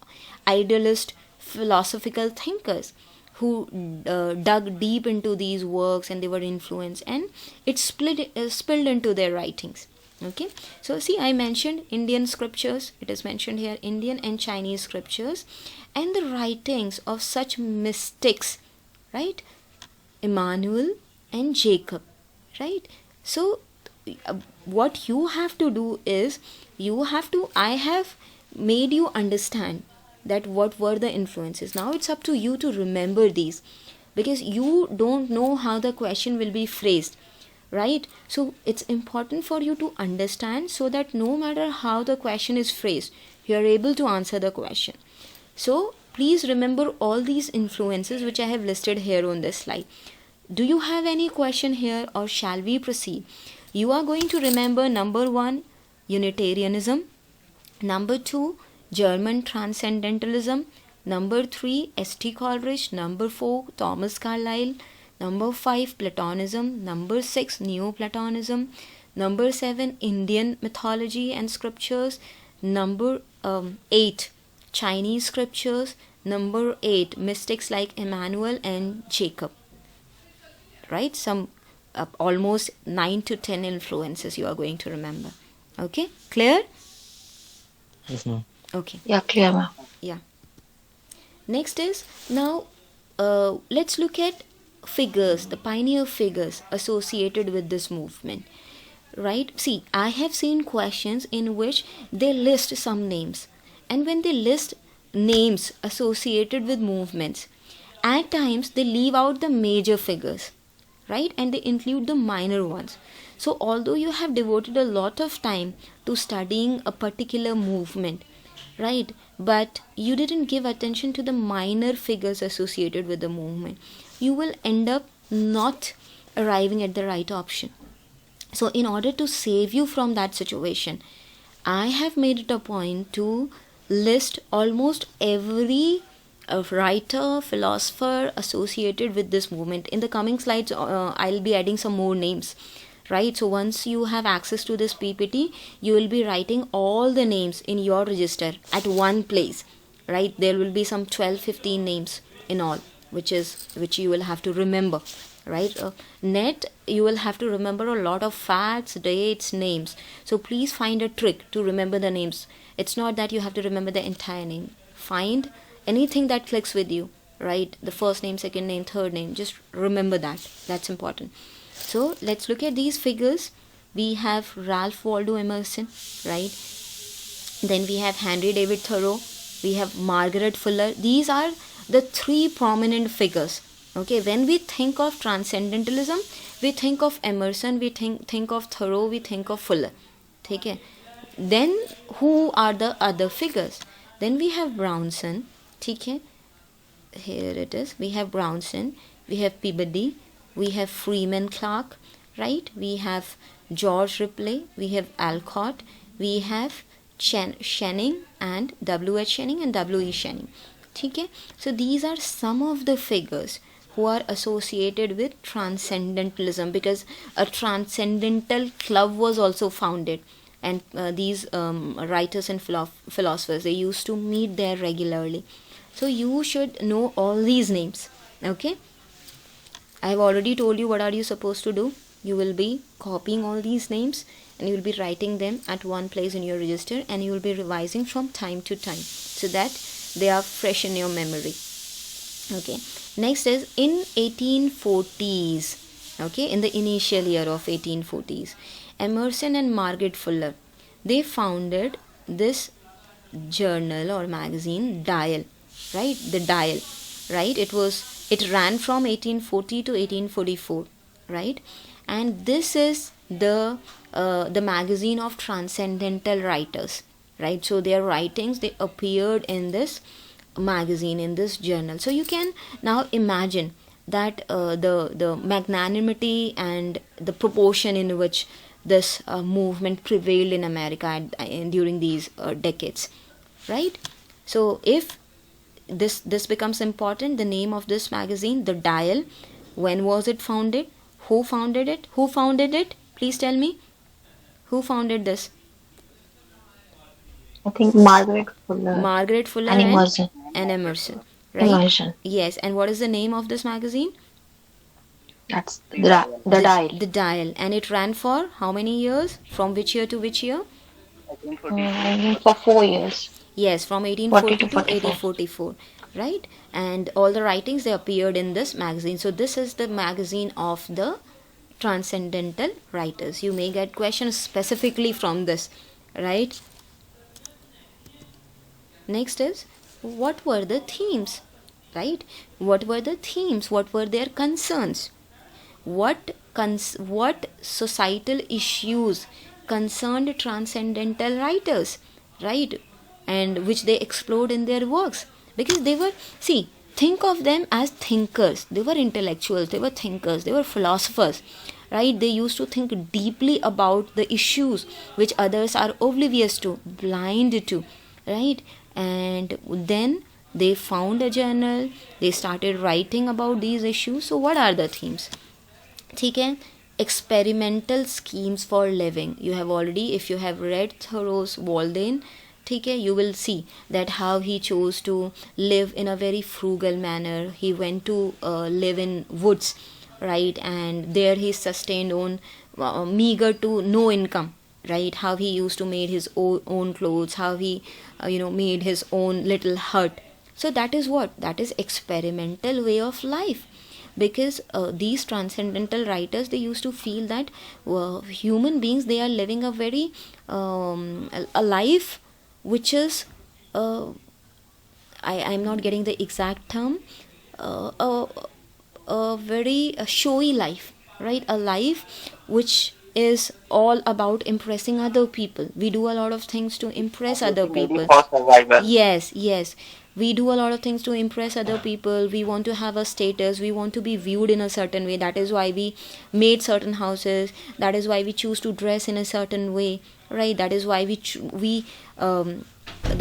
idealist philosophical thinkers who dug deep into these works and they were influenced, and it spilled into their writings. Okay, so see, I mentioned Indian scriptures. It is mentioned here, Indian and Chinese scriptures, and the writings of such mystics, right? Emmanuel and Jacob, right? So what you have to do is, I have made you understand that what were the influences. Now it's up to you to remember these, because you don't know how the question will be phrased, right? So it's important for you to understand, so that no matter how the question is phrased, you are able to answer the question. So please remember all these influences which I have listed here on this slide. Do you have any question here, or shall we proceed? You are going to remember number 1, Unitarianism, number 2, German Transcendentalism, number 3, S.T. Coleridge, number 4, Thomas Carlyle, number 5, Platonism, number 6, Neoplatonism, number 7, Indian mythology and scriptures, number 8, Chinese scriptures, number 8, mystics like Emmanuel and Jacob, right? Some almost 9 to 10 influences you are going to remember. Okay, clear? Yes, ma'am. Okay. Yeah, clear, ma'am. Yeah. Next is, now let's look at figures, the pioneer figures associated with this movement, right? See, I have seen questions in which they list some names, and when they list names associated with movements, at times they leave out the major figures, right? And they include the minor ones. So although you have devoted a lot of time to studying a particular movement, right, but you didn't give attention to the minor figures associated with the movement, you will end up not arriving at the right option. So in order to save you from that situation, I have made it a point to list almost every writer, philosopher associated with this movement. In the coming slides, I'll be adding some more names. Right, so once you have access to this PPT, you will be writing all the names in your register at one place. Right, there will be some 12-15 names in all, which you will have to remember. Right, net you will have to remember a lot of facts, dates, names. So please find a trick to remember the names. It's not that you have to remember the entire name. Find anything that clicks with you, right? The first name, second name, third name, just remember that. That's important. So let's look at these figures. We have Ralph Waldo Emerson, right? Then we have Henry David Thoreau, we have Margaret Fuller. These are the three prominent figures. Okay, when we think of Transcendentalism, we think of Emerson, we think of Thoreau, we think of Fuller. Okay, then who are the other figures? Then we have Brownson. Okay, here it is. We have Brownson, we have Peabody, we have Freeman Clark, right? We have George Ripley, we have Alcott, we have Channing and W.H. Channing and W.E. Channing. Okay, so these are some of the figures who are associated with Transcendentalism, because a Transcendental Club was also founded, and these writers and philosophers, they used to meet there regularly. So you should know all these names. Okay, I have already told you what are you supposed to do. You will be copying all these names and you will be writing them at one place in your register, and you will be revising from time to time so that they are fresh in your memory. Okay, next is in 1840s. Okay, in the initial year of 1840s, Emerson and Margaret Fuller, they founded this journal or magazine, Dial, right? The Dial, right? It ran from 1840 to 1844, right? And this is the magazine of transcendental writers, right? So their writings, they appeared in this magazine, in this journal. So you can now imagine that the magnanimity and the proportion in which this movement prevailed in America during these decades, right? So if this becomes important, the name of this magazine, the Dial, when was it founded? Who founded it? Who founded it? Please tell me. Who founded this? I think Margaret Fuller. Margaret Fuller And Emerson. And Emerson, right? Emerson. Yes. And what is the name of this magazine? That's the Dial. The Dial. And it ran for how many years? From which year to which year? For 4 years. Yes, from 1840 to 1844, right? And all the writings, they appeared in this magazine. So this is the magazine of the transcendental writers. You may get questions specifically from this, right? Next is, what were the themes, right? What were the themes? What were their concerns? What societal issues concerned transcendental writers, right? And which they explored in their works, because they were, think of them as thinkers. They were intellectuals, they were thinkers, they were philosophers, right? They used to think deeply about the issues which others are oblivious to, blind to, right? And then they found a journal, they started writing about these issues. So what are the themes? Okay, experimental schemes for living. You have already, if you have read Thoreau's Walden, okay, you will see that how he chose to live in a very frugal manner. He went to live in woods, right? And there he sustained on meager to no income, right? How he used to make his own clothes, how he made his own little hut. So that is what? That is experimental way of life. Because these transcendental writers, they used to feel that human beings, they are living a very a life which is I'm not getting the exact term, a very showy life, right? A life which is all about impressing other people. We do a lot of things to impress other maybe people. for survival. Yes, we do a lot of things to impress other people. We want to have a status, we want to be viewed in a certain way. That is why we made certain houses, that is why we choose to dress in a certain way, right? That is why we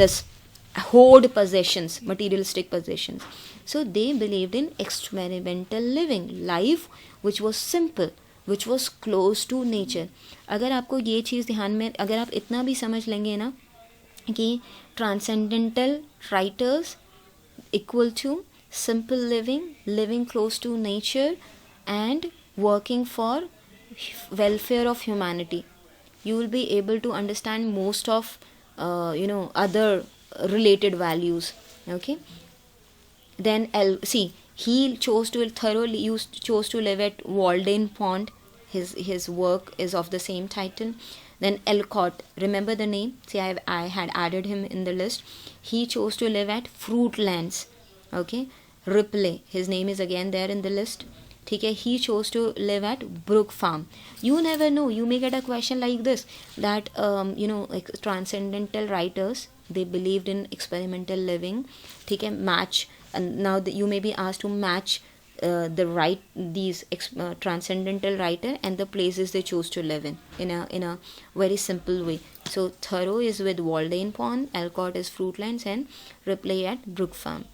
this hoard possessions, materialistic possessions. So they believed in experimental living, life which was simple, which was close to nature. अगर आपको ये चीज़ ध्यान में, अगर आप इतना भी समझ लेंगे ना कि transcendental writers equal to simple living, living close to nature, and working for welfare of humanity, you will be able to understand most of other related values. Okay, then see, he chose to thoroughly chose to live at Walden Pond. His work is of the same title. Then Elcott, remember the name? See, I had added him in the list. He chose to live at Fruitlands. Okay, Ripley, his name is again there in the list. Okay, he chose to live at Brook Farm. You never know, you may get a question like this, that like transcendental writers, they believed in experimental living. Okay, match, and now you may be asked to match these transcendental writer and the places they chose to live in a very simple way. So Thoreau is with Walden Pond, Alcott is Fruitlands, and Ripley at Brook Farm.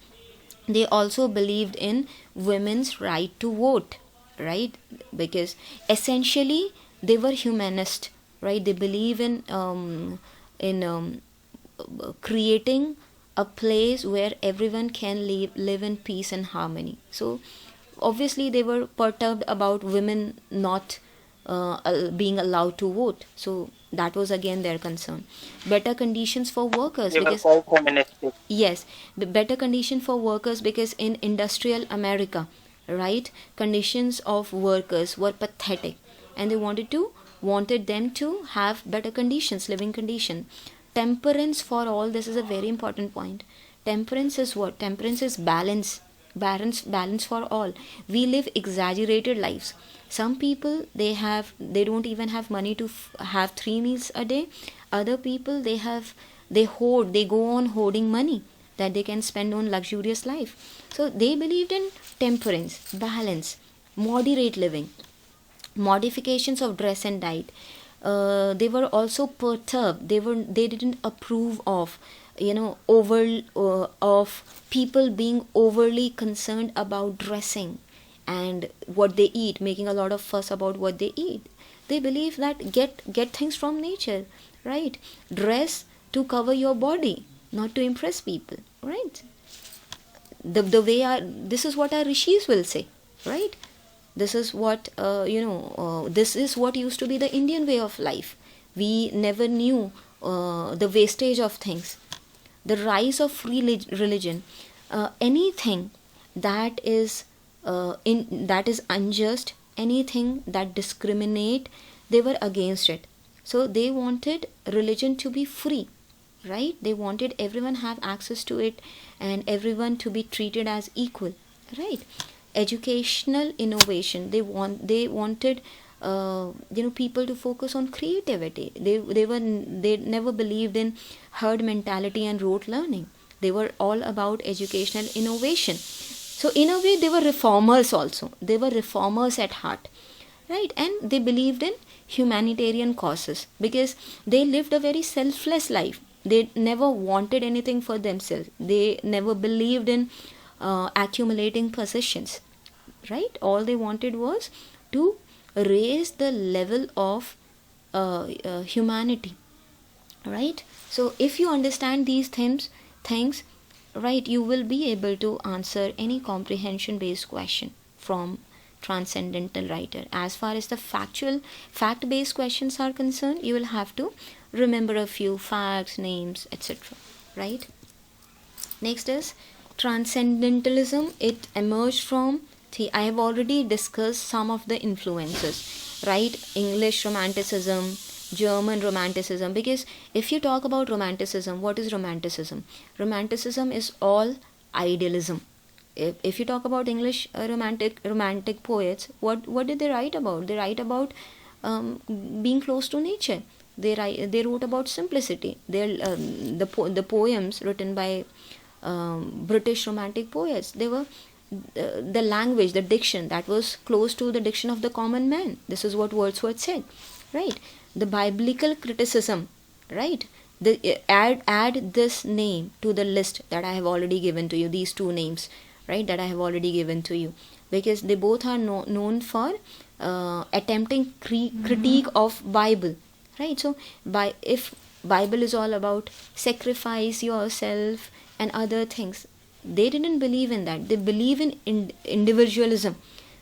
They also believed in women's right to vote, right? Because essentially they were humanist, right? They believe in creating a place where everyone can live in peace and harmony. So obviously they were perturbed about women not being allowed to vote. So that was again their concern. Better conditions for workers, They were because quite feministic. yes, better condition for workers, because in industrial America, right, conditions of workers were pathetic, and they wanted them to have better conditions, living condition. Temperance for all, this is a very important point. Temperance is what? Temperance is balance for all. We live exaggerated lives. Some people, they don't even have money to have 3 meals a day. Other people, they hoard, they go on hoarding money that they can spend on luxurious life. So they believed in temperance, balance, moderate living, modifications of dress and diet. They were also perturbed, they didn't approve of of people being overly concerned about dressing and what they eat, making a lot of fuss about what they eat. They believe that get things from nature, right? Dress to cover your body, not to impress people, right? The way this is what our rishis will say, right? This is what this is what used to be the Indian way of life. We never knew the wastage of things. The rise of free religion, anything that is that is unjust, anything that discriminate, they were against it. So they wanted religion to be free, right? They wanted everyone have access to it and everyone to be treated as equal, right? Educational innovation, they wanted people to focus on creativity. They never believed in herd mentality and rote learning. They were all about educational innovation. So in a way they were reformers also. They were reformers at heart, right? And they believed in humanitarian causes because they lived a very selfless life. They never wanted anything for themselves. They never believed in accumulating possessions, right? All they wanted was to raise the level of humanity, right? So if you understand these things, right, you will be able to answer any comprehension based question from transcendental writer. As far as the fact based questions are concerned, you will have to remember a few facts, names, etc., right? Next is Transcendentalism. It emerged from, I have already discussed some of the influences, right? English Romanticism, German Romanticism. Because if you talk about Romanticism, what is Romanticism? Romanticism is all idealism. If you talk about English romantic poets, what did they write about? They write about being close to nature. They wrote about simplicity. The poems written by British romantic poets, they were the language, the diction that was close to the diction of the common man. This is what Wordsworth said, right? The biblical criticism, right? Add this name to the list that I have already given to you. These two names, right, that I have already given to you, because they both are known for attempting critique of Bible, right? So if Bible is all about sacrifice yourself and other things, they didn't believe in that. They believe in individualism.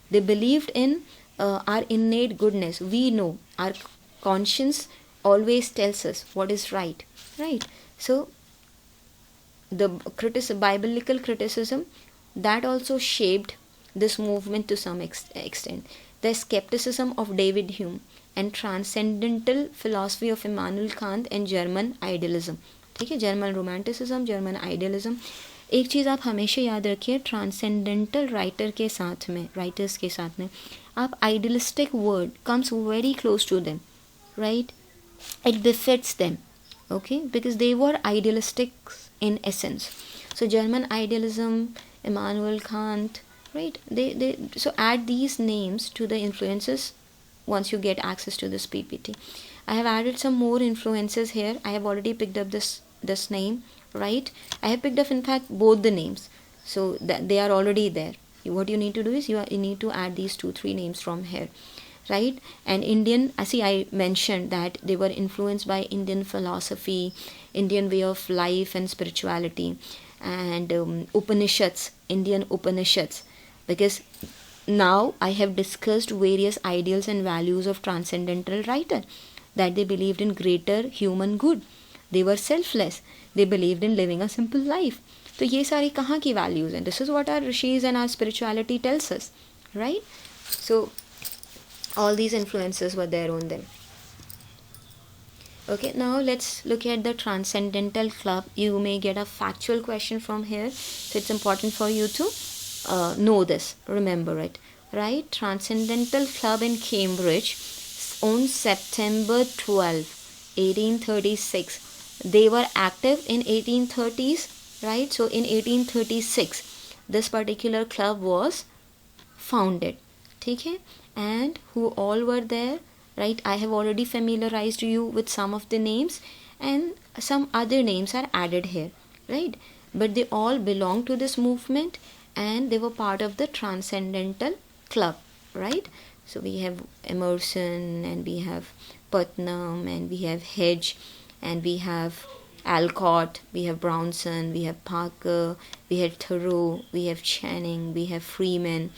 They believed in our innate goodness. We know our conscience always tells us what is right, right? So the biblical criticism, that also shaped this movement to some extent. The skepticism of David Hume and transcendental philosophy of Immanuel Kant and German idealism. ठीक है, German romanticism, German idealism. एक चीज़ आप हमेशा याद रखिए, transcendental writers के साथ में आप idealistic word comes very close to them, right? It befits them, okay, because they were idealistic in essence. So German idealism, Immanuel Kant, right? They so add these names to the influences once you get access to this PPT. I have added some more influences here. I have already picked up this name, right? I have picked up in fact both the names, so that they are already there. What you need to do is you need to add these 2-3 names from here, right? And Indian, I mentioned that they were influenced by Indian philosophy, Indian way of life and spirituality, and Upanishads, Indian Upanishads, because now I have discussed various ideals and values of transcendental writer, that they believed in greater human good, they were selfless, they believed in living a simple life. तो ये सारी कहाँ की values हैं? This is what our rishis and our spirituality tells us, right? So all these influences were there on them. Okay, now let's look at the Transcendental Club. You may get a factual question from here, so it's important for you to know this, remember it, right? Transcendental Club in Cambridge on September 12, 1836. They were active in 1830s, right? So in 1836 this particular club was founded, ठीक है? And who all were there, right? I have already familiarized you with some of the names, and some other names are added here, right? But they all belong to this movement, and they were part of the Transcendental Club, right? So we have Emerson, and we have Putnam, and we have Hedge, and we have Alcott, we have Brownson, we have Parker, we have Thoreau, we have Channing, we have Freeman,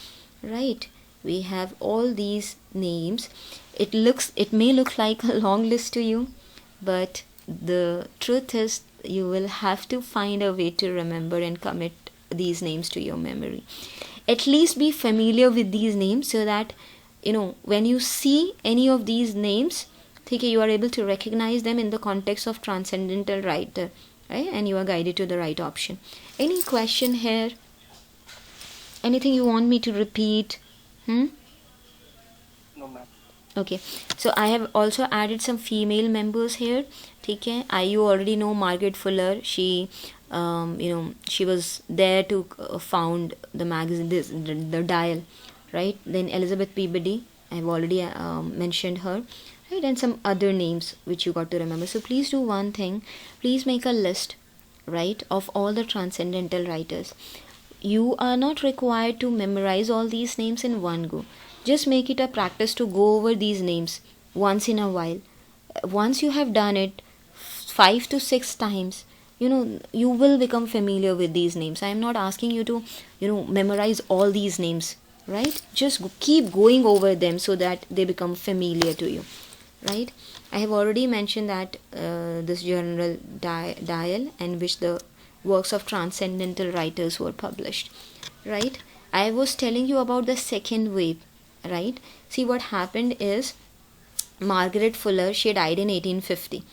right? We have all these names. It may look like a long list to you, but the truth is you will have to find a way to remember and commit these names to your memory. At least be familiar with these names, so that when you see any of these names, you are able to recognize them in the context of transcendental writer, right? And you are guided to the right option. Any question here? Anything you want me to repeat? No, ma'am. Okay, so I have also added some female members here. ठीक है, you already know Margaret Fuller. She she was there to found the magazine, the Dial, right? Then Elizabeth Peabody, I have already mentioned her, right? And some other names which you got to remember. So please do one thing, please make a list, right, of all the transcendental writers. You are not required to memorize all these names in one go. Just make it a practice to go over these names once in a while. Once you have done it 5 to 6 times, you will become familiar with these names. I am not asking you to memorize all these names, right? Just keep going over them so that they become familiar to you, right? I have already mentioned that this journal Dial, in which the works of transcendental writers were published, right? I was telling you about the second wave, right? See, what happened is Margaret Fuller, she died in 1850,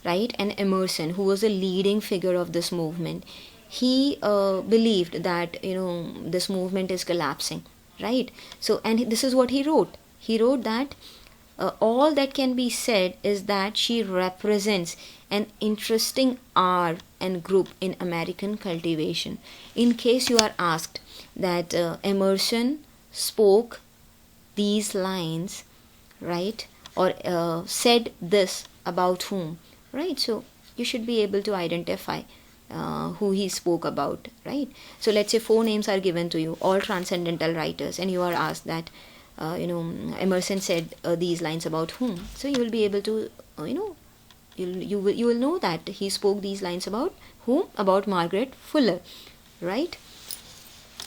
right? And Emerson, who was a leading figure of this movement, he believed that this movement is collapsing, right? So, and this is what he wrote. He wrote that all that can be said is that she represents an interesting hour and group in American cultivation. In case you are asked that Emerson spoke these lines, right, or said this about whom, right? So you should be able to identify who he spoke about, right? So let's say 4 names are given to you, all transcendental writers, and you are asked that Emerson said these lines about whom. So you will be able to you will know that he spoke these lines about whom? About Margaret Fuller, right?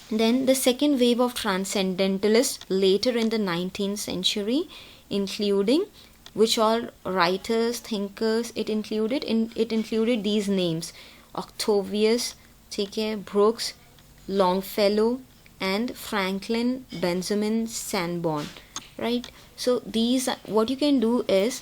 Then the second wave of transcendentalists later in the 19th century, including which all writers, thinkers it included these names: Octavius, Brooks, Longfellow, and Franklin Benjamin Sanborn, right? So these, what you can do is,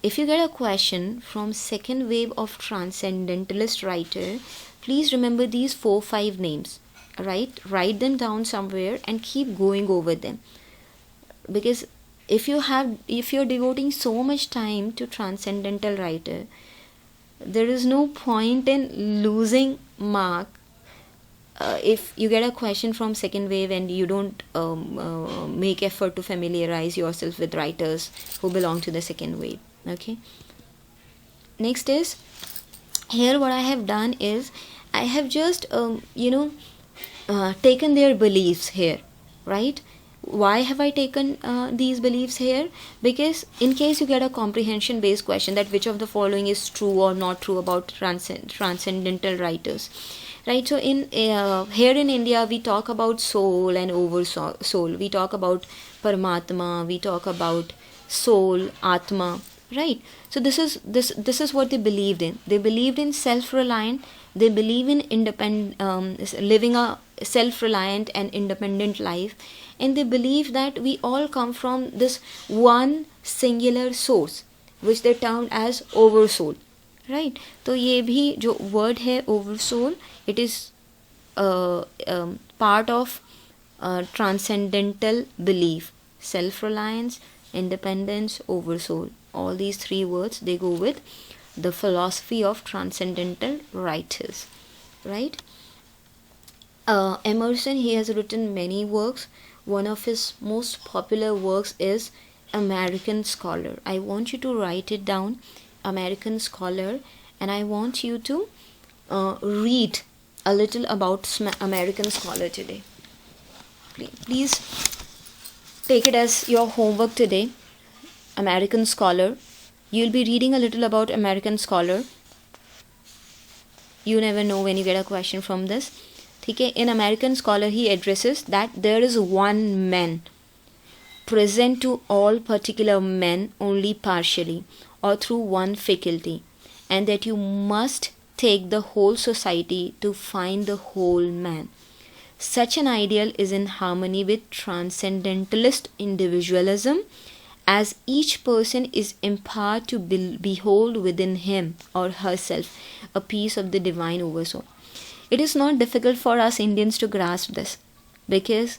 if you get a question from second wave of transcendentalist writer, please remember these 4-5 names, right? Write them down somewhere and keep going over them, because if you're devoting so much time to transcendental writer, there is no point in losing mark if you get a question from second wave and you don't make effort to familiarize yourself with writers who belong to the second wave. Okay, next is, here what I have done is I have just taken their beliefs here, right? Why have I taken these beliefs here? Because in case you get a comprehension based question that which of the following is true or not true about transcendental writers, right? So in here in India we talk about soul and over soul, we talk about Paramatma, we talk about soul, Atma, right? So this is what they believed in. They believed in self-reliant, they believe in living a self-reliant and independent life, and they believe that we all come from this one singular source which they termed as oversoul, right? तो ये भी जो word है oversoul, it is part of transcendental belief: self-reliance, independence, oversoul. All these 3 words, they go with the philosophy of transcendental writers, right? Emerson, he has written many works. One of his most popular works is American Scholar. I want you to write it down, American Scholar, and I want you to read a little about American Scholar today. Please take it as your homework today. American Scholar. You'll be reading a little about American Scholar. You never know when you get a question from this. Okay, in American Scholar, he addresses that there is one man present to all particular men only partially or through one faculty, and that you must take the whole society to find the whole man. Such an ideal is in harmony with transcendentalist individualism, as each person is empowered to behold within him or herself a piece of the divine oversoul. It is not difficult for us Indians to grasp this, because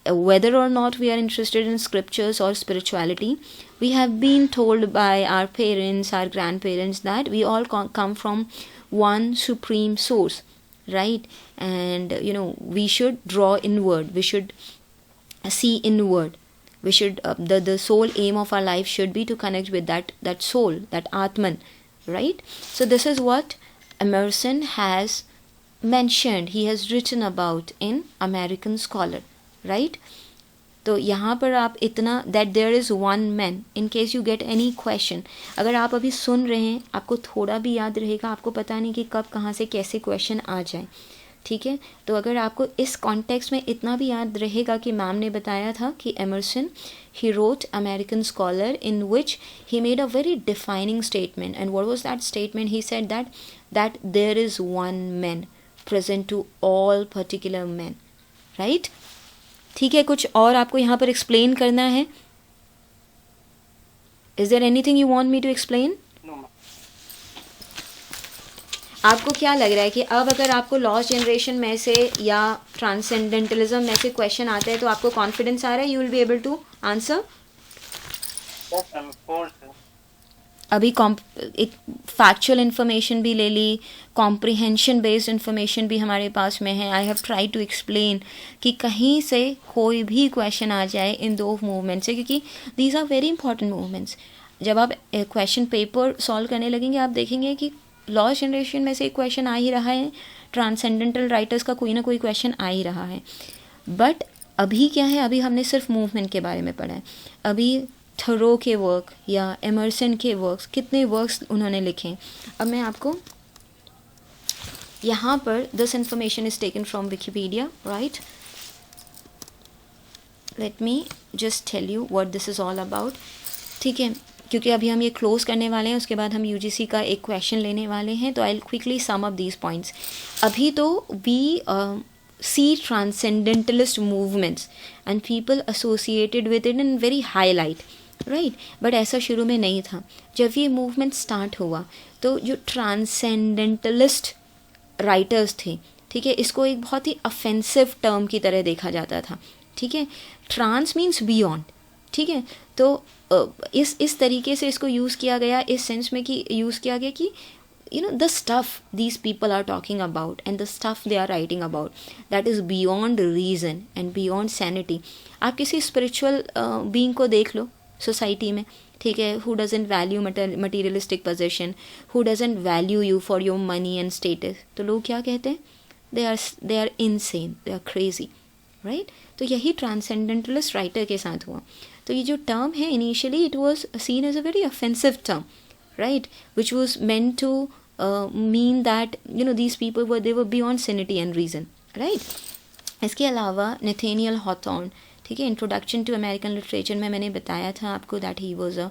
whether or not we are interested in scriptures or spirituality, we have been told by our parents, our grandparents, that we all come from one supreme source, right? And we should draw inward, we should see inward, we should the sole aim of our life should be to connect with that soul, that Atman, right? So this is what Emerson has mentioned, he has written about in American Scholar, right? तो यहाँ पर आप इतना, that there is one man, in case you get any question, अगर आप अभी सुन रहे हैं, आपको थोड़ा भी याद रहेगा, आपको पता नहीं कि कब कहाँ से कैसे क्वेश्चन आ जाए, ठीक है? तो अगर आपको इस कॉन्टेक्स्ट में इतना भी याद रहेगा कि मैम ने बताया था कि Emerson, he wrote American Scholar, in which he made a very defining statement. And what was that statement? He said that there is one man present to all particular men, right? ठीक है, कुछ और आपको यहाँ पर explain करना है? Is there anything you want me to explain? आपको क्या लग रहा है कि अब अगर आपको लॉस्ट जनरेशन में से या ट्रांसेंडेंटलिज्म में से क्वेश्चन आता है तो आपको कॉन्फिडेंस आ रहा है, you will be able to answer? Yes, ma'am, of course. अभी एक फैक्चुअल इन्फॉर्मेशन भी ले ली, कॉम्प्रिहेंशन बेस्ड इन्फॉर्मेशन भी हमारे पास में है. I have try to explain कि कहीं से कोई भी क्वेश्चन आ जाए इन दो मूवमेंट से, क्योंकि these are very important movements. जब आप क्वेश्चन पेपर सॉल्व करने लगेंगे आप देखेंगे कि लॉस्ट जनरेशन में से एक क्वेश्चन आ ही रहा है, ट्रांसेंडेंटल राइटर्स का कोई ना कोई क्वेश्चन आ ही रहा है. बट अभी क्या है, अभी हमने सिर्फ मूवमेंट के बारे में पढ़ा है. अभी थरो के वर्क या एमर्सन के वर्क्स, कितने वर्क्स उन्होंने लिखे. अब मैं आपको यहाँ पर this information is taken from Wikipedia, right. Let me just tell you what this is all about. ठीक है, क्योंकि अभी हम ये क्लोज करने वाले हैं, उसके बाद हम यूजीसी का एक क्वेश्चन लेने वाले हैं, तो I will quickly sum up these points. अभी तो we see transcendentalist movements and people associated with it in very highlight, right. But ऐसा शुरू में नहीं था. जब ये मूवमेंट स्टार्ट हुआ तो जो ट्रांसेंडेंटलिस्ट राइटर्स थे, ठीक है, इसको एक बहुत ही ऑफेंसिव टर्म की तरह देखा जाता था. ठीक है, ट्रांस मीन्स बियॉन्ड. ठीक है, तो इस तरीके से इसको यूज़ किया गया, इस सेंस में कि यूज़ किया गया कि the stuff these people are talking about and the stuff they are writing about, that is beyond reason and beyond sanity. आप किसी spiritual being को देख लो सोसाइटी में, ठीक है, who doesn't value materialistic possession, who doesn't value you for your money and status, तो लोग क्या कहते हैं, they are insane, they are crazy, right. तो यही ट्रांसेंडेंटलिस्ट राइटर के साथ हुआ. तो ये जो टर्म है, initially it was seen as a very offensive term, right, which was meant to mean that these people were beyond sanity and reason, right. इसके अलावा नेथेनियल हॉथॉर्न, ठीक है, इंट्रोडक्शन टू अमेरिकन लिटरेचर में मैंने बताया था आपको that he was a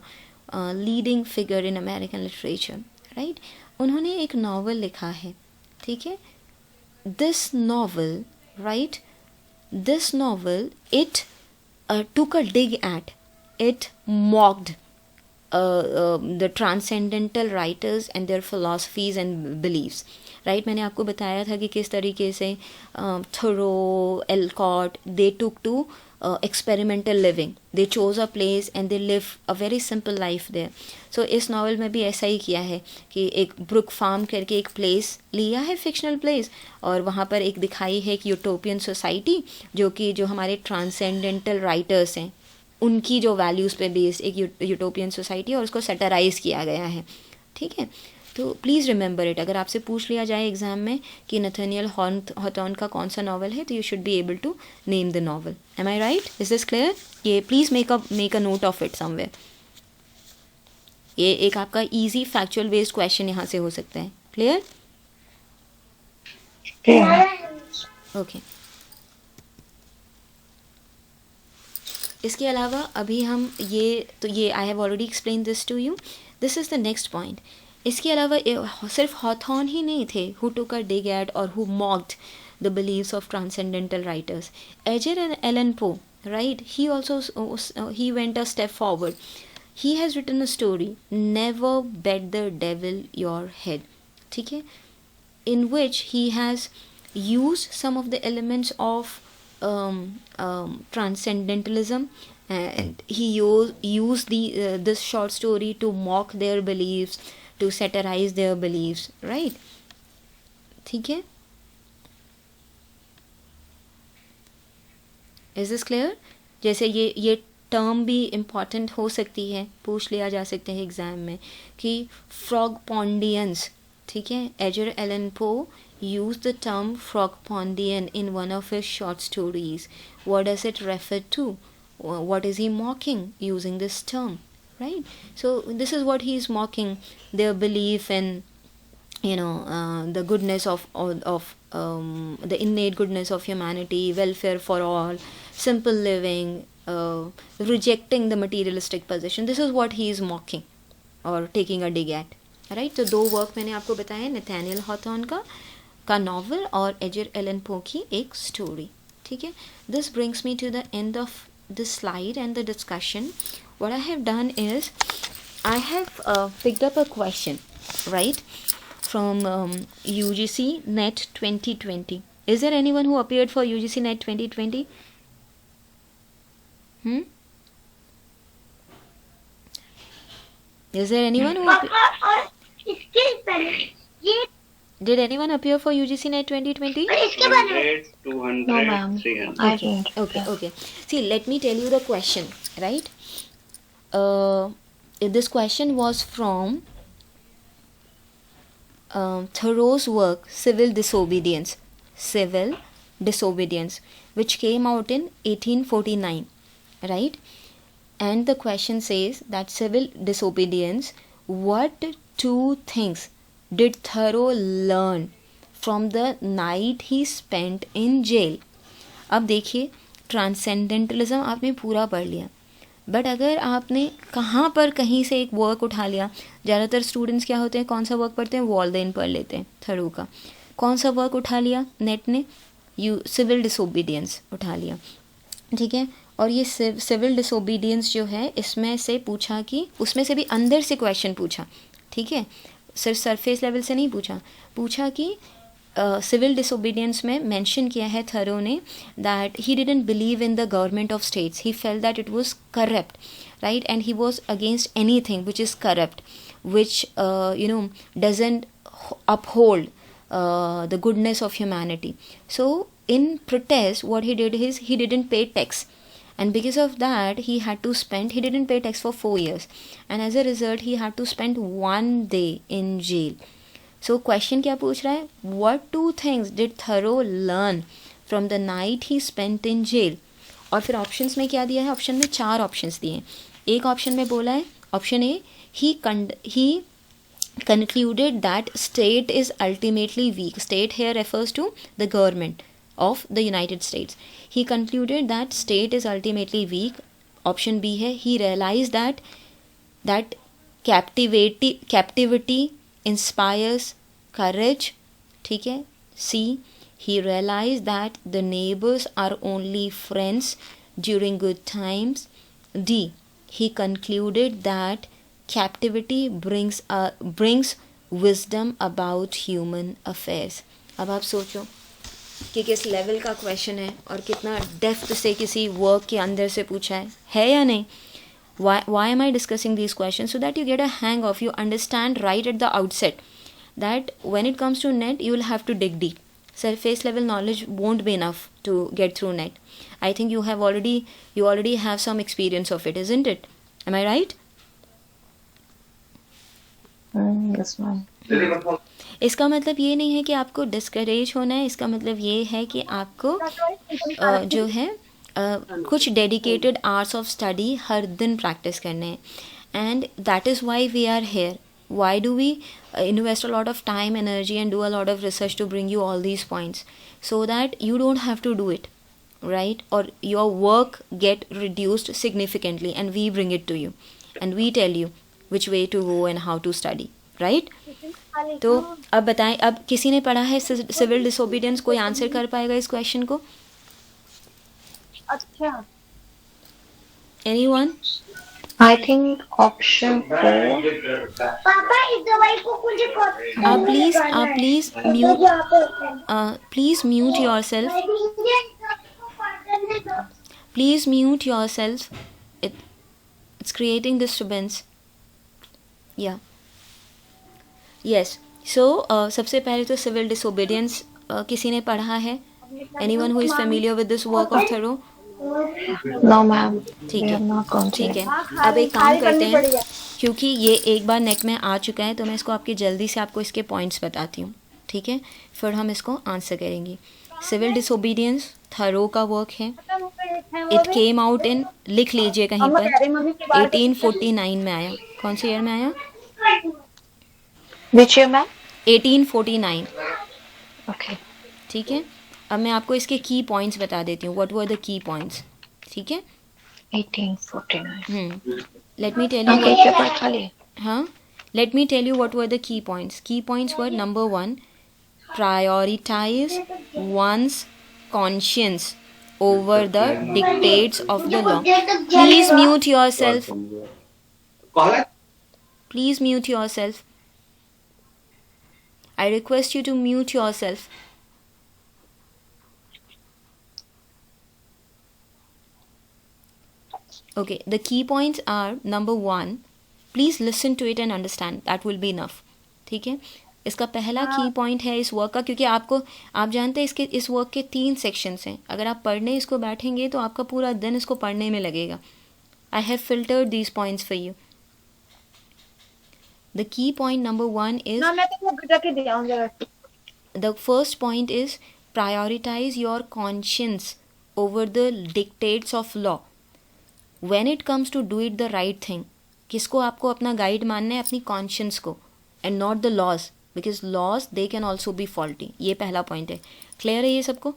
leading figure in American literature, right. उन्होंने एक नावल लिखा है, ठीक है. This novel, right, this novel it took a dig at, it mocked the transcendental writers and their philosophies and beliefs, right. मैंने आपको बताया था कि किस तरीके से थोरो, एलकॉट, they took to experimental living, they chose a place and they live a very simple life there. so इस novel में भी ऐसा ही किया है कि एक ब्रुक फार्म करके एक प्लेस लिया है, फिक्शनल प्लेस, और वहाँ पर एक दिखाई है एक यूटोपियन सोसाइटी जो हमारे ट्रांसेंडेंटल राइटर्स हैं उनकी जो वैल्यूज़ पे बेस्ड एक यूटोपियन सोसाइटी, और उसको सेटराइज किया गया है. ठीक है, तो प्लीज़ रिमेंबर इट. अगर आपसे पूछ लिया जाए एग्जाम में कि नेथेनियल हॉथॉर्न का कौन सा नावल है, तो you should be able to name the novel. Am I right? Is this clear? ये please make a note of it somewhere. ये एक आपका इजी फैक्चुअल बेस्ड क्वेश्चन यहाँ से हो सकता है. क्लियर? ओके. इसके अलावा अभी हम ये I have already explain this to you. This is the next point. इसके अलावा सिर्फ हॉथॉर्न ही नहीं थे who took a dig at और who mocked the beliefs of transcendental writers. एजर and Allan Poe, right, he went a step forward. He has written a story, Never Bet the Devil Your Head, ठीक है, in which he has used some of the elements of transcendentalism, and he used this short story to mock their beliefs, to satirize their beliefs, right. ठीक है, is this clear? जैसे ये term भी important हो सकती है, पूछ लिया जा सकते हैं एग्जाम में कि फ्रॉग पॉन्डियंस, ठीक है, एजर Allan Poe use the term frog Pondian in one of his short stories. What does it refer to? What is he mocking using this term, right? So this is what he is mocking, their belief in the goodness of the innate goodness of humanity, welfare for all, simple living, rejecting the materialistic possession. This is what he is mocking or taking a dig at, right? तो दो work मैंने आपको बताया, Nathaniel Hawthorne का novel और एजर Allan Poe की एक स्टोरी, ठीक है. This brings me to the end of this slide and the discussion. What I have done is I have picked up a question, right, from UGC NET 2020. Is there anyone who appeared for UGC NET 2020? Is there anyone who did anyone appear for UGC Net 2020? 100, 200, No, ma'am. 300. I Okay, didn't. okay, okay. See, let me tell you the question, right? Uh, this question was from Thoreau's work, Civil Disobedience, which came out in 1849, right? And the question says that civil disobedience, what two things did Thoreau learn from the night he spent in jail? अब देखिए, transcendentalism आपने पूरा पढ़ लिया, but अगर आपने कहाँ पर कहीं से एक वर्क उठा लिया, ज़्यादातर स्टूडेंट्स क्या होते हैं, कौन सा वर्क पढ़ते हैं, वॉल्डेन पढ़ लेते हैं थरू का, कौन सा वर्क उठा लिया नेट ने, सिविल डिसोबीडियंस उठा लिया, ठीक है। और ये सिविल डिसोबीडियंस जो है, इसमें से पूछा कि उसमें से भी अंदर से क्वेश्चन पूछा, ठीक है, सिर्फ सरफेस लेवल से नहीं पूछा कि सिविल डिसोबीडियंस में मेंशन किया है थरो ने that he didn't believe in the government of states, he felt that it was corrupt, right, and he was against anything which is corrupt, which doesn't uphold the goodness of humanity. So in protest, what he did is he didn't pay tax, and because of that he didn't pay tax for 4 years, and as a result he had to spend 1 day in jail. So question क्या पूछ रहा है, what two things did Thoreau learn from the night he spent in jail? और फिर options में क्या दिया है, ऑप्शन में 4 ऑप्शंस दिए हैं। एक ऑप्शन में बोला है, option A, he concluded that state is ultimately weak. State here refers to the government of the United States. He concluded that state is ultimately weak. Option B है, he realized that captivity inspires courage, ठीक है। C, he realized that the neighbors are only friends during good times. D, he concluded that captivity brings wisdom about human affairs. अब आप सोचो कि किस level का question है और कितना डेप्थ से किसी वर्क के अंदर से पूछा है या नहीं। Why am I discussing these questions? So that you get a hang of, you understand right at the outset that when it comes to net, you will have to dig deep. Surface level knowledge won't be enough to get through net. I think you already have some experience of it, isn't it? Am I right? Yes, ma'am. इसका मतलब ये नहीं है कि आपको discourage होना है, इसका मतलब ये है कि आपको जो है कुछ डेडिकेटेड आवर्स ऑफ स्टडी हर दिन प्रैक्टिस करने हैं, and that is why we are here. Why do we invest a lot of time, energy and do a lot of research to bring you all these points? So that you don't have to do it, right? Or your work get reduced significantly and we bring it to you and we tell you which way to go and how to study, right? तो अब बताएं, अब किसी ने पढ़ा है civil disobedience, कोई answer कर पाएगा इस क्वेश्चन को? अच्छा, Anyone? I think option 4. पापा इस दवाई को कुछ please mute yourself. Please mute yourself. It's creating disturbance. Yeah. Yes. So सबसे पहले तो सिविल डिसोबीडियंस किसी ने पढ़ा है? Anyone who is familiar with this work of Thoreau? No, ma'am. ठीक We have है, not gone ठीक through है। अब एक काम करते हैं, क्योंकि ये एक बार नेट में आ चुका है तो मैं इसको आपकी जल्दी से आपको इसके पॉइंट्स बताती हूँ, ठीक है, फिर हम इसको आंसर करेंगे। सिविल डिसोबीडियंस थरो का वर्क है। इट केम आउट इन, लिख लीजिए कहीं पर, 1849 में आया। कौन से ईयर में आया? Which year, ma'am? 1849, Okay. ठीक है। अब मैं आपको इसके की पॉइंट्स बता देती हूँ, what were the key points, ठीक है। 1849. Let me tell you, Okay, paper खाली। हाँ, let me tell you what were the key points. Key points were: number 1, prioritize one's conscience over the dictates of the law. Please mute yourself. Please mute yourself. I request you to mute yourself. Okay, the key points are: number 1, please listen to it and understand, that will be enough. ठीक है, इसका पहला की point है इस work का, क्योंकि आपको आप जानते हैं इस वर्क के 3 सेक्शंस हैं. अगर आप पढ़ने इसको बैठेंगे तो आपका पूरा दिन इसको पढ़ने में लगेगा. I have filtered these points for you. The key point number 1 is, ना मैं तो वो बिटा के दिया हूं जरा. the first point is prioritize your conscience over the dictates of law when it comes to do it the right thing. किसको आपको अपना गाइड मानना है? अपनी कॉन्शियंस को, and not the laws, because laws they can also be faulty. ये पहला point है. क्लियर है ये सबको?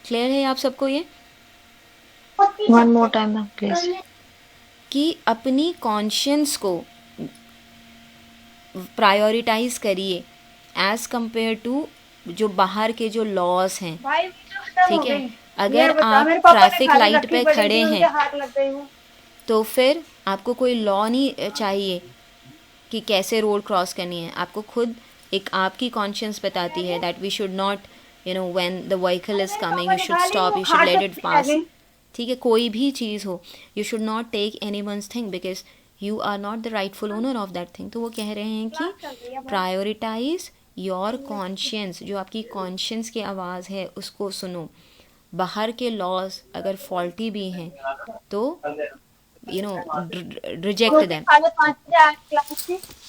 क्लियर है आप सबको ये? One more time ma'am please. कि अपनी कॉन्शियंस को प्रायोरिटाइज करिए एज कंपेयर टू जो बाहर के जो लॉज हैं. भाई ठीक है, अगर आप ट्रैफिक लाइट पे खड़े हैं तो फिर आपको कोई लॉ नहीं चाहिए कि कैसे रोड क्रॉस करनी है. आपको खुद एक आपकी कॉन्शियंस बताती है that we should not, you know, when the vehicle is coming you should stop, you should let it pass. ठीक है, कोई भी चीज़ हो, you should not take any one's thing because you are not the rightful owner of that thing. तो वो कह रहे हैं कि प्रायोरिटाइज योर कॉन्शियंस, जो आपकी कॉन्शियंस की आवाज़ है उसको सुनो. बाहर के लॉज अगर फॉल्टी भी हैं तो you know reject them.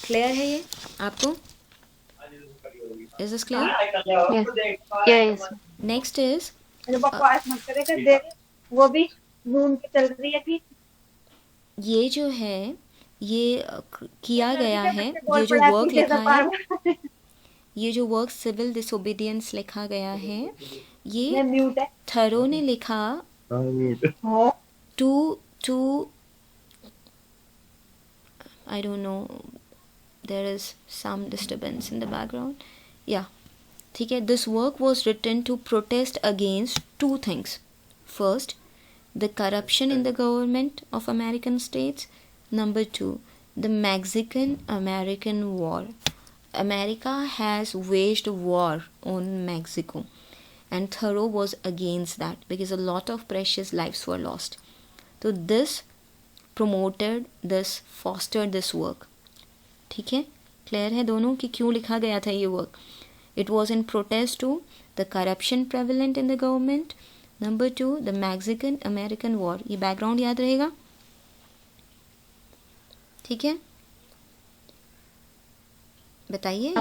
Clear है ये आपको? Is this clear? Yes. Next is, बकवास मत करेगा दे, वो भी घूम के चल रही है कि ये जो है ये किया गया है, ये जो वर्क लिखा है, ये जो वर्क सिविल डिसोबीडियंस लिखा गया है, ये म्यूट है. थरो ने लिखा to I don't know, there is some disturbance in the background. Yeah, ठीक है. This work was written to protest against 2 things. First, the corruption in the government of American states. Number 2, the Mexican-American war. America has waged war on Mexico, and Thoreau was against that because a lot of precious lives were lost. So this promoted this, fostered this work. ठीक है, clear है दोनों कि क्यों लिखा गया था ये work? It was in protest to the corruption prevalent in the government. Number 2, the Mexican American war. ये बैकग्राउंड याद रहेगा? ठीक है, बताइए.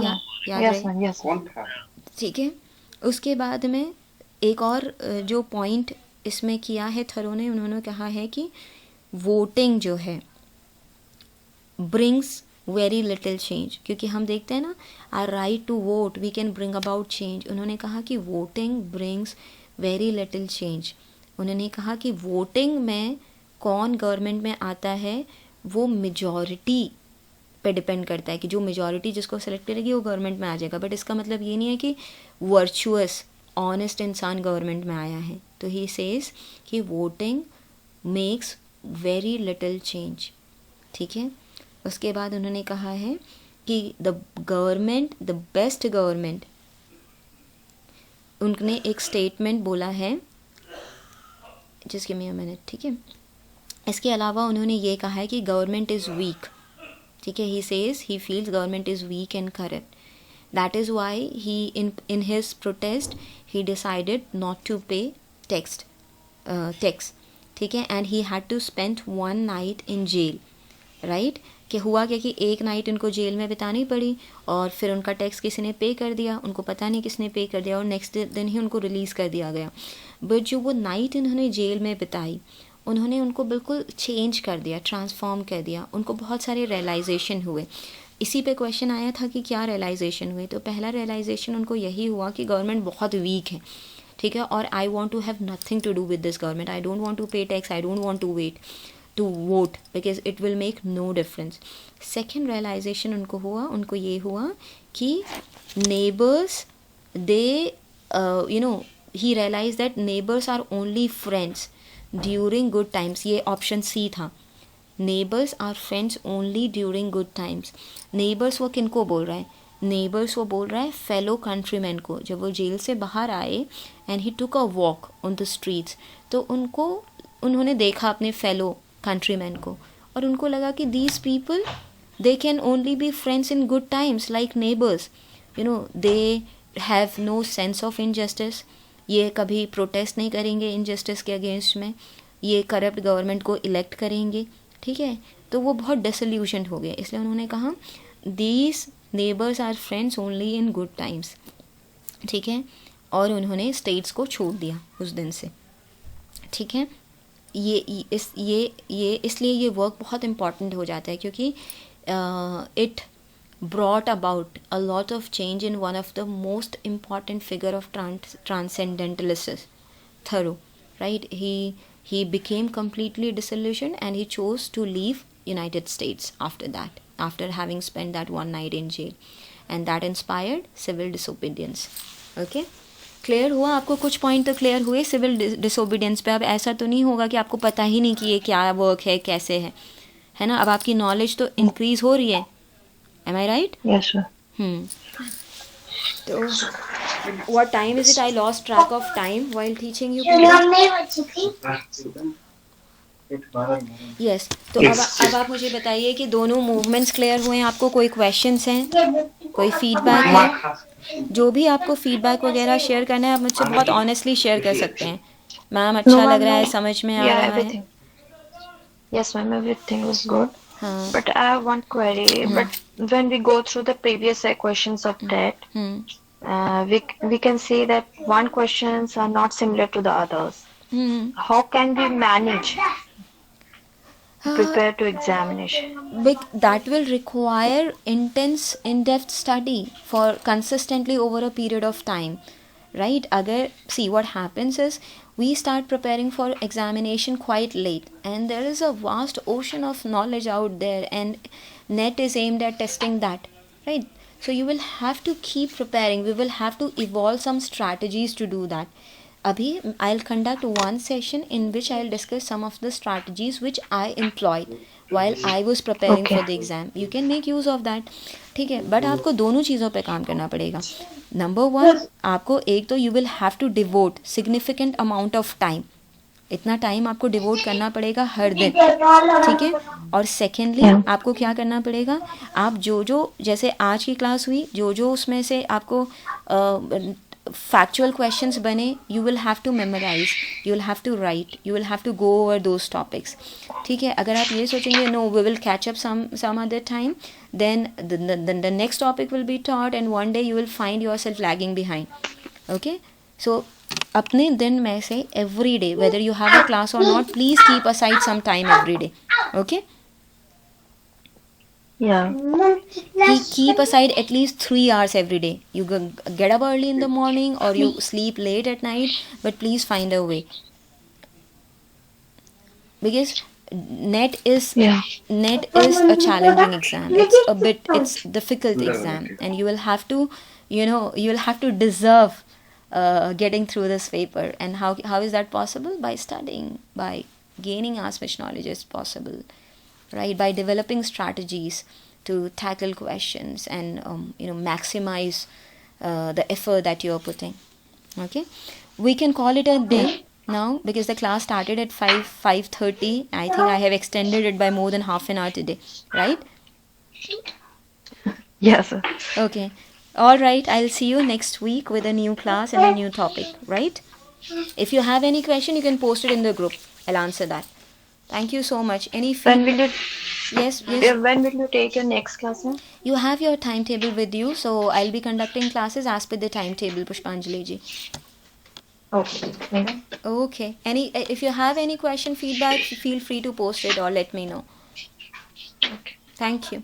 याद रहेगा? ठीक है. उसके बाद में एक और जो पॉइंट इसमें किया है थरो ने, उन्होंने कहा है कि वोटिंग जो है ब्रिंग्स वेरी लिटिल चेंज. क्योंकि हम देखते हैं ना, our right to vote we can bring about change. उन्होंने कहा कि voting brings very little change. उन्होंने कहा कि वोटिंग में कौन गवर्नमेंट में आता है वो मेजॉरिटी पे डिपेंड करता है, कि जो मेजॉरिटी जिसको सेलेक्ट करेगी वो गवर्नमेंट में आ जाएगा. बट इसका मतलब ये नहीं है कि वर्चुअस ऑनेस्ट इंसान गवर्नमेंट में आया है. तो ही सेज कि voting makes very little change. ठीक है. उसके बाद उन्होंने कहा है कि the government, the best government, उनने एक स्टेटमेंट बोला है, just give me a minute. ठीक है. इसके अलावा उन्होंने ये कहा है कि गवर्नमेंट इज़ वीक. ठीक है. He says he feels government is weak and corrupt. That is why he in his protest he decided not to pay tax. ठीक है. And he had to spend 1 night in jail. Right. कि हुआ क्या कि एक night उनको jail में बितानी पड़ी और फिर उनका टैक्स किसी ने पे कर दिया. उनको पता नहीं किसने पे कर दिया और नेक्स्ट दिन ही उनको रिलीज़ कर दिया गया. बट जो वो नाइट उन्होंने जेल में बिताई, उन्होंने उनको बिल्कुल चेंज कर दिया, ट्रांसफॉर्म कर दिया. उनको बहुत सारे रियलाइजेशन हुए. इसी पे क्वेश्चन आया था कि क्या रियलाइजेशन हुए. तो पहला रियलाइजेशन उनको यही हुआ कि गवर्नमेंट बहुत वीक है. ठीक है. और I want to have nothing to do with this government. I don't want to pay tax. I don't want to wait to vote because it will make no difference. Second realization उनको ये हुआ कि neighbors, they he realized that neighbors are only friends during good times. ये option C था. Neighbors are friends only during good times. Neighbors वो किनको बोल रहा है? Neighbors वो बोल रहा है fellow countrymen को. जब वो जेल से बाहर आए and he took a walk on the streets, तो उन्होंने देखा अपने fellow कंट्रीमैन को, और उनको लगा कि these people they can only be friends in good times like neighbours, you know, they have no sense of injustice, ये कभी प्रोटेस्ट नहीं करेंगे इनजस्टिस के अगेंस्ट में, ये करप्ट गवर्नमेंट को इलेक्ट करेंगे, ठीक है. तो वो बहुत डिसल्यूशनड हो गए, इसलिए उन्होंने कहा these neighbours are friends only in good times, ठीक है. और उन्होंने स्टेट्स को छोड़ दिया उस दिन से, ठीक है. ये इसलिए ये वर्क बहुत इम्पॉर्टेंट हो जाता है, क्योंकि it brought about a lot of change in one of the most important figure of transcendentalists, Thoreau, right? He became completely disillusioned and he chose to leave United States after that, after having spent that one night in jail, and that inspired civil disobedience. Okay, clear हुआ आपको? कुछ point तो clear हुए civil disobedience पे. अब ऐसा तो नहीं होगा कि आपको पता ही नहीं कि ये क्या वर्क है, कैसे है ना. अब आपकी नॉलेज तो इंक्रीज हो रही है. Am I right? Yes, sir. So, what time is it? I lost track of time while teaching you. Yes. तो अब आप मुझे बताइए कि दोनों मूवमेंट्स क्लियर हुए हैं आपको? कोई क्वेश्चंस हैं, कोई फीडबैक है? जो भी आपको फीडबैक वगैरह शेयर करना है आप मुझसे बहुत ऑनेस्टली शेयर कर सकते हैं. मैम अच्छा लग रहा है, समझ में आ रहा है? Yes, ma'am, everything was good. But I have one query. But when we go through the previous questions of TET, we can see that one questions are not similar to the others. How can we manage prepare to examination? That will require intense, in-depth study for consistently over a period of time, right? See, what happens is we start preparing for examination quite late, and there is a vast ocean of knowledge out there, and NET is aimed at testing that, right? So you will have to keep preparing. We will have to evolve some strategies to do that. Abhi, I'll conduct one session in which I'll discuss some of the strategies which I employed while I was preparing for the exam. You can make use of that, ठीक है. But आपको दोनों चीज़ों पे काम करना पड़ेगा. Number one, आपको एक तो you will have to devote significant amount of time. इतना टाइम आपको डिवोट करना पड़ेगा हर दिन, ठीक है. और सेकेंडली आपको क्या करना पड़ेगा, आप जो जैसे आज की क्लास हुई, जो उसमें से आपको factual questions बने, you will have to memorize, you will have to write, you will have to go over those topics, ठीक है. अगर आप ये सोचेंगे no, we will catch up some other time, then the next topic will be taught and one day you will find yourself lagging behind. Okay, so अपने दिन में से every day, whether you have a class or not, please keep aside some time every day. Okay, Yeah. keep aside at least 3 hours every day. You get up early in the morning or you sleep late at night, but please find a way, because NET is a challenging exam. It's difficult exam, and you will have to deserve getting through this paper. And how is that possible? By studying, by gaining as much knowledge as possible, right? By developing strategies to tackle questions and maximize the effort that you're putting. Okay, we can call it a day now because the class started at 5:30. I think I have extended it by more than half an hour today, right? Yes, sir. Okay, all right, I'll see you next week with a new class and a new topic, right? If you have any question, you can post it in the group. I'll answer that. Thank you so much. When will you? Yes. When will you take your next class, ma'am? You have your timetable with you, so I'll be conducting classes as per the timetable, Pushpanjali ji. Okay. Okay. If you have any question, feedback, feel free to post it or let me know. Okay. Thank you.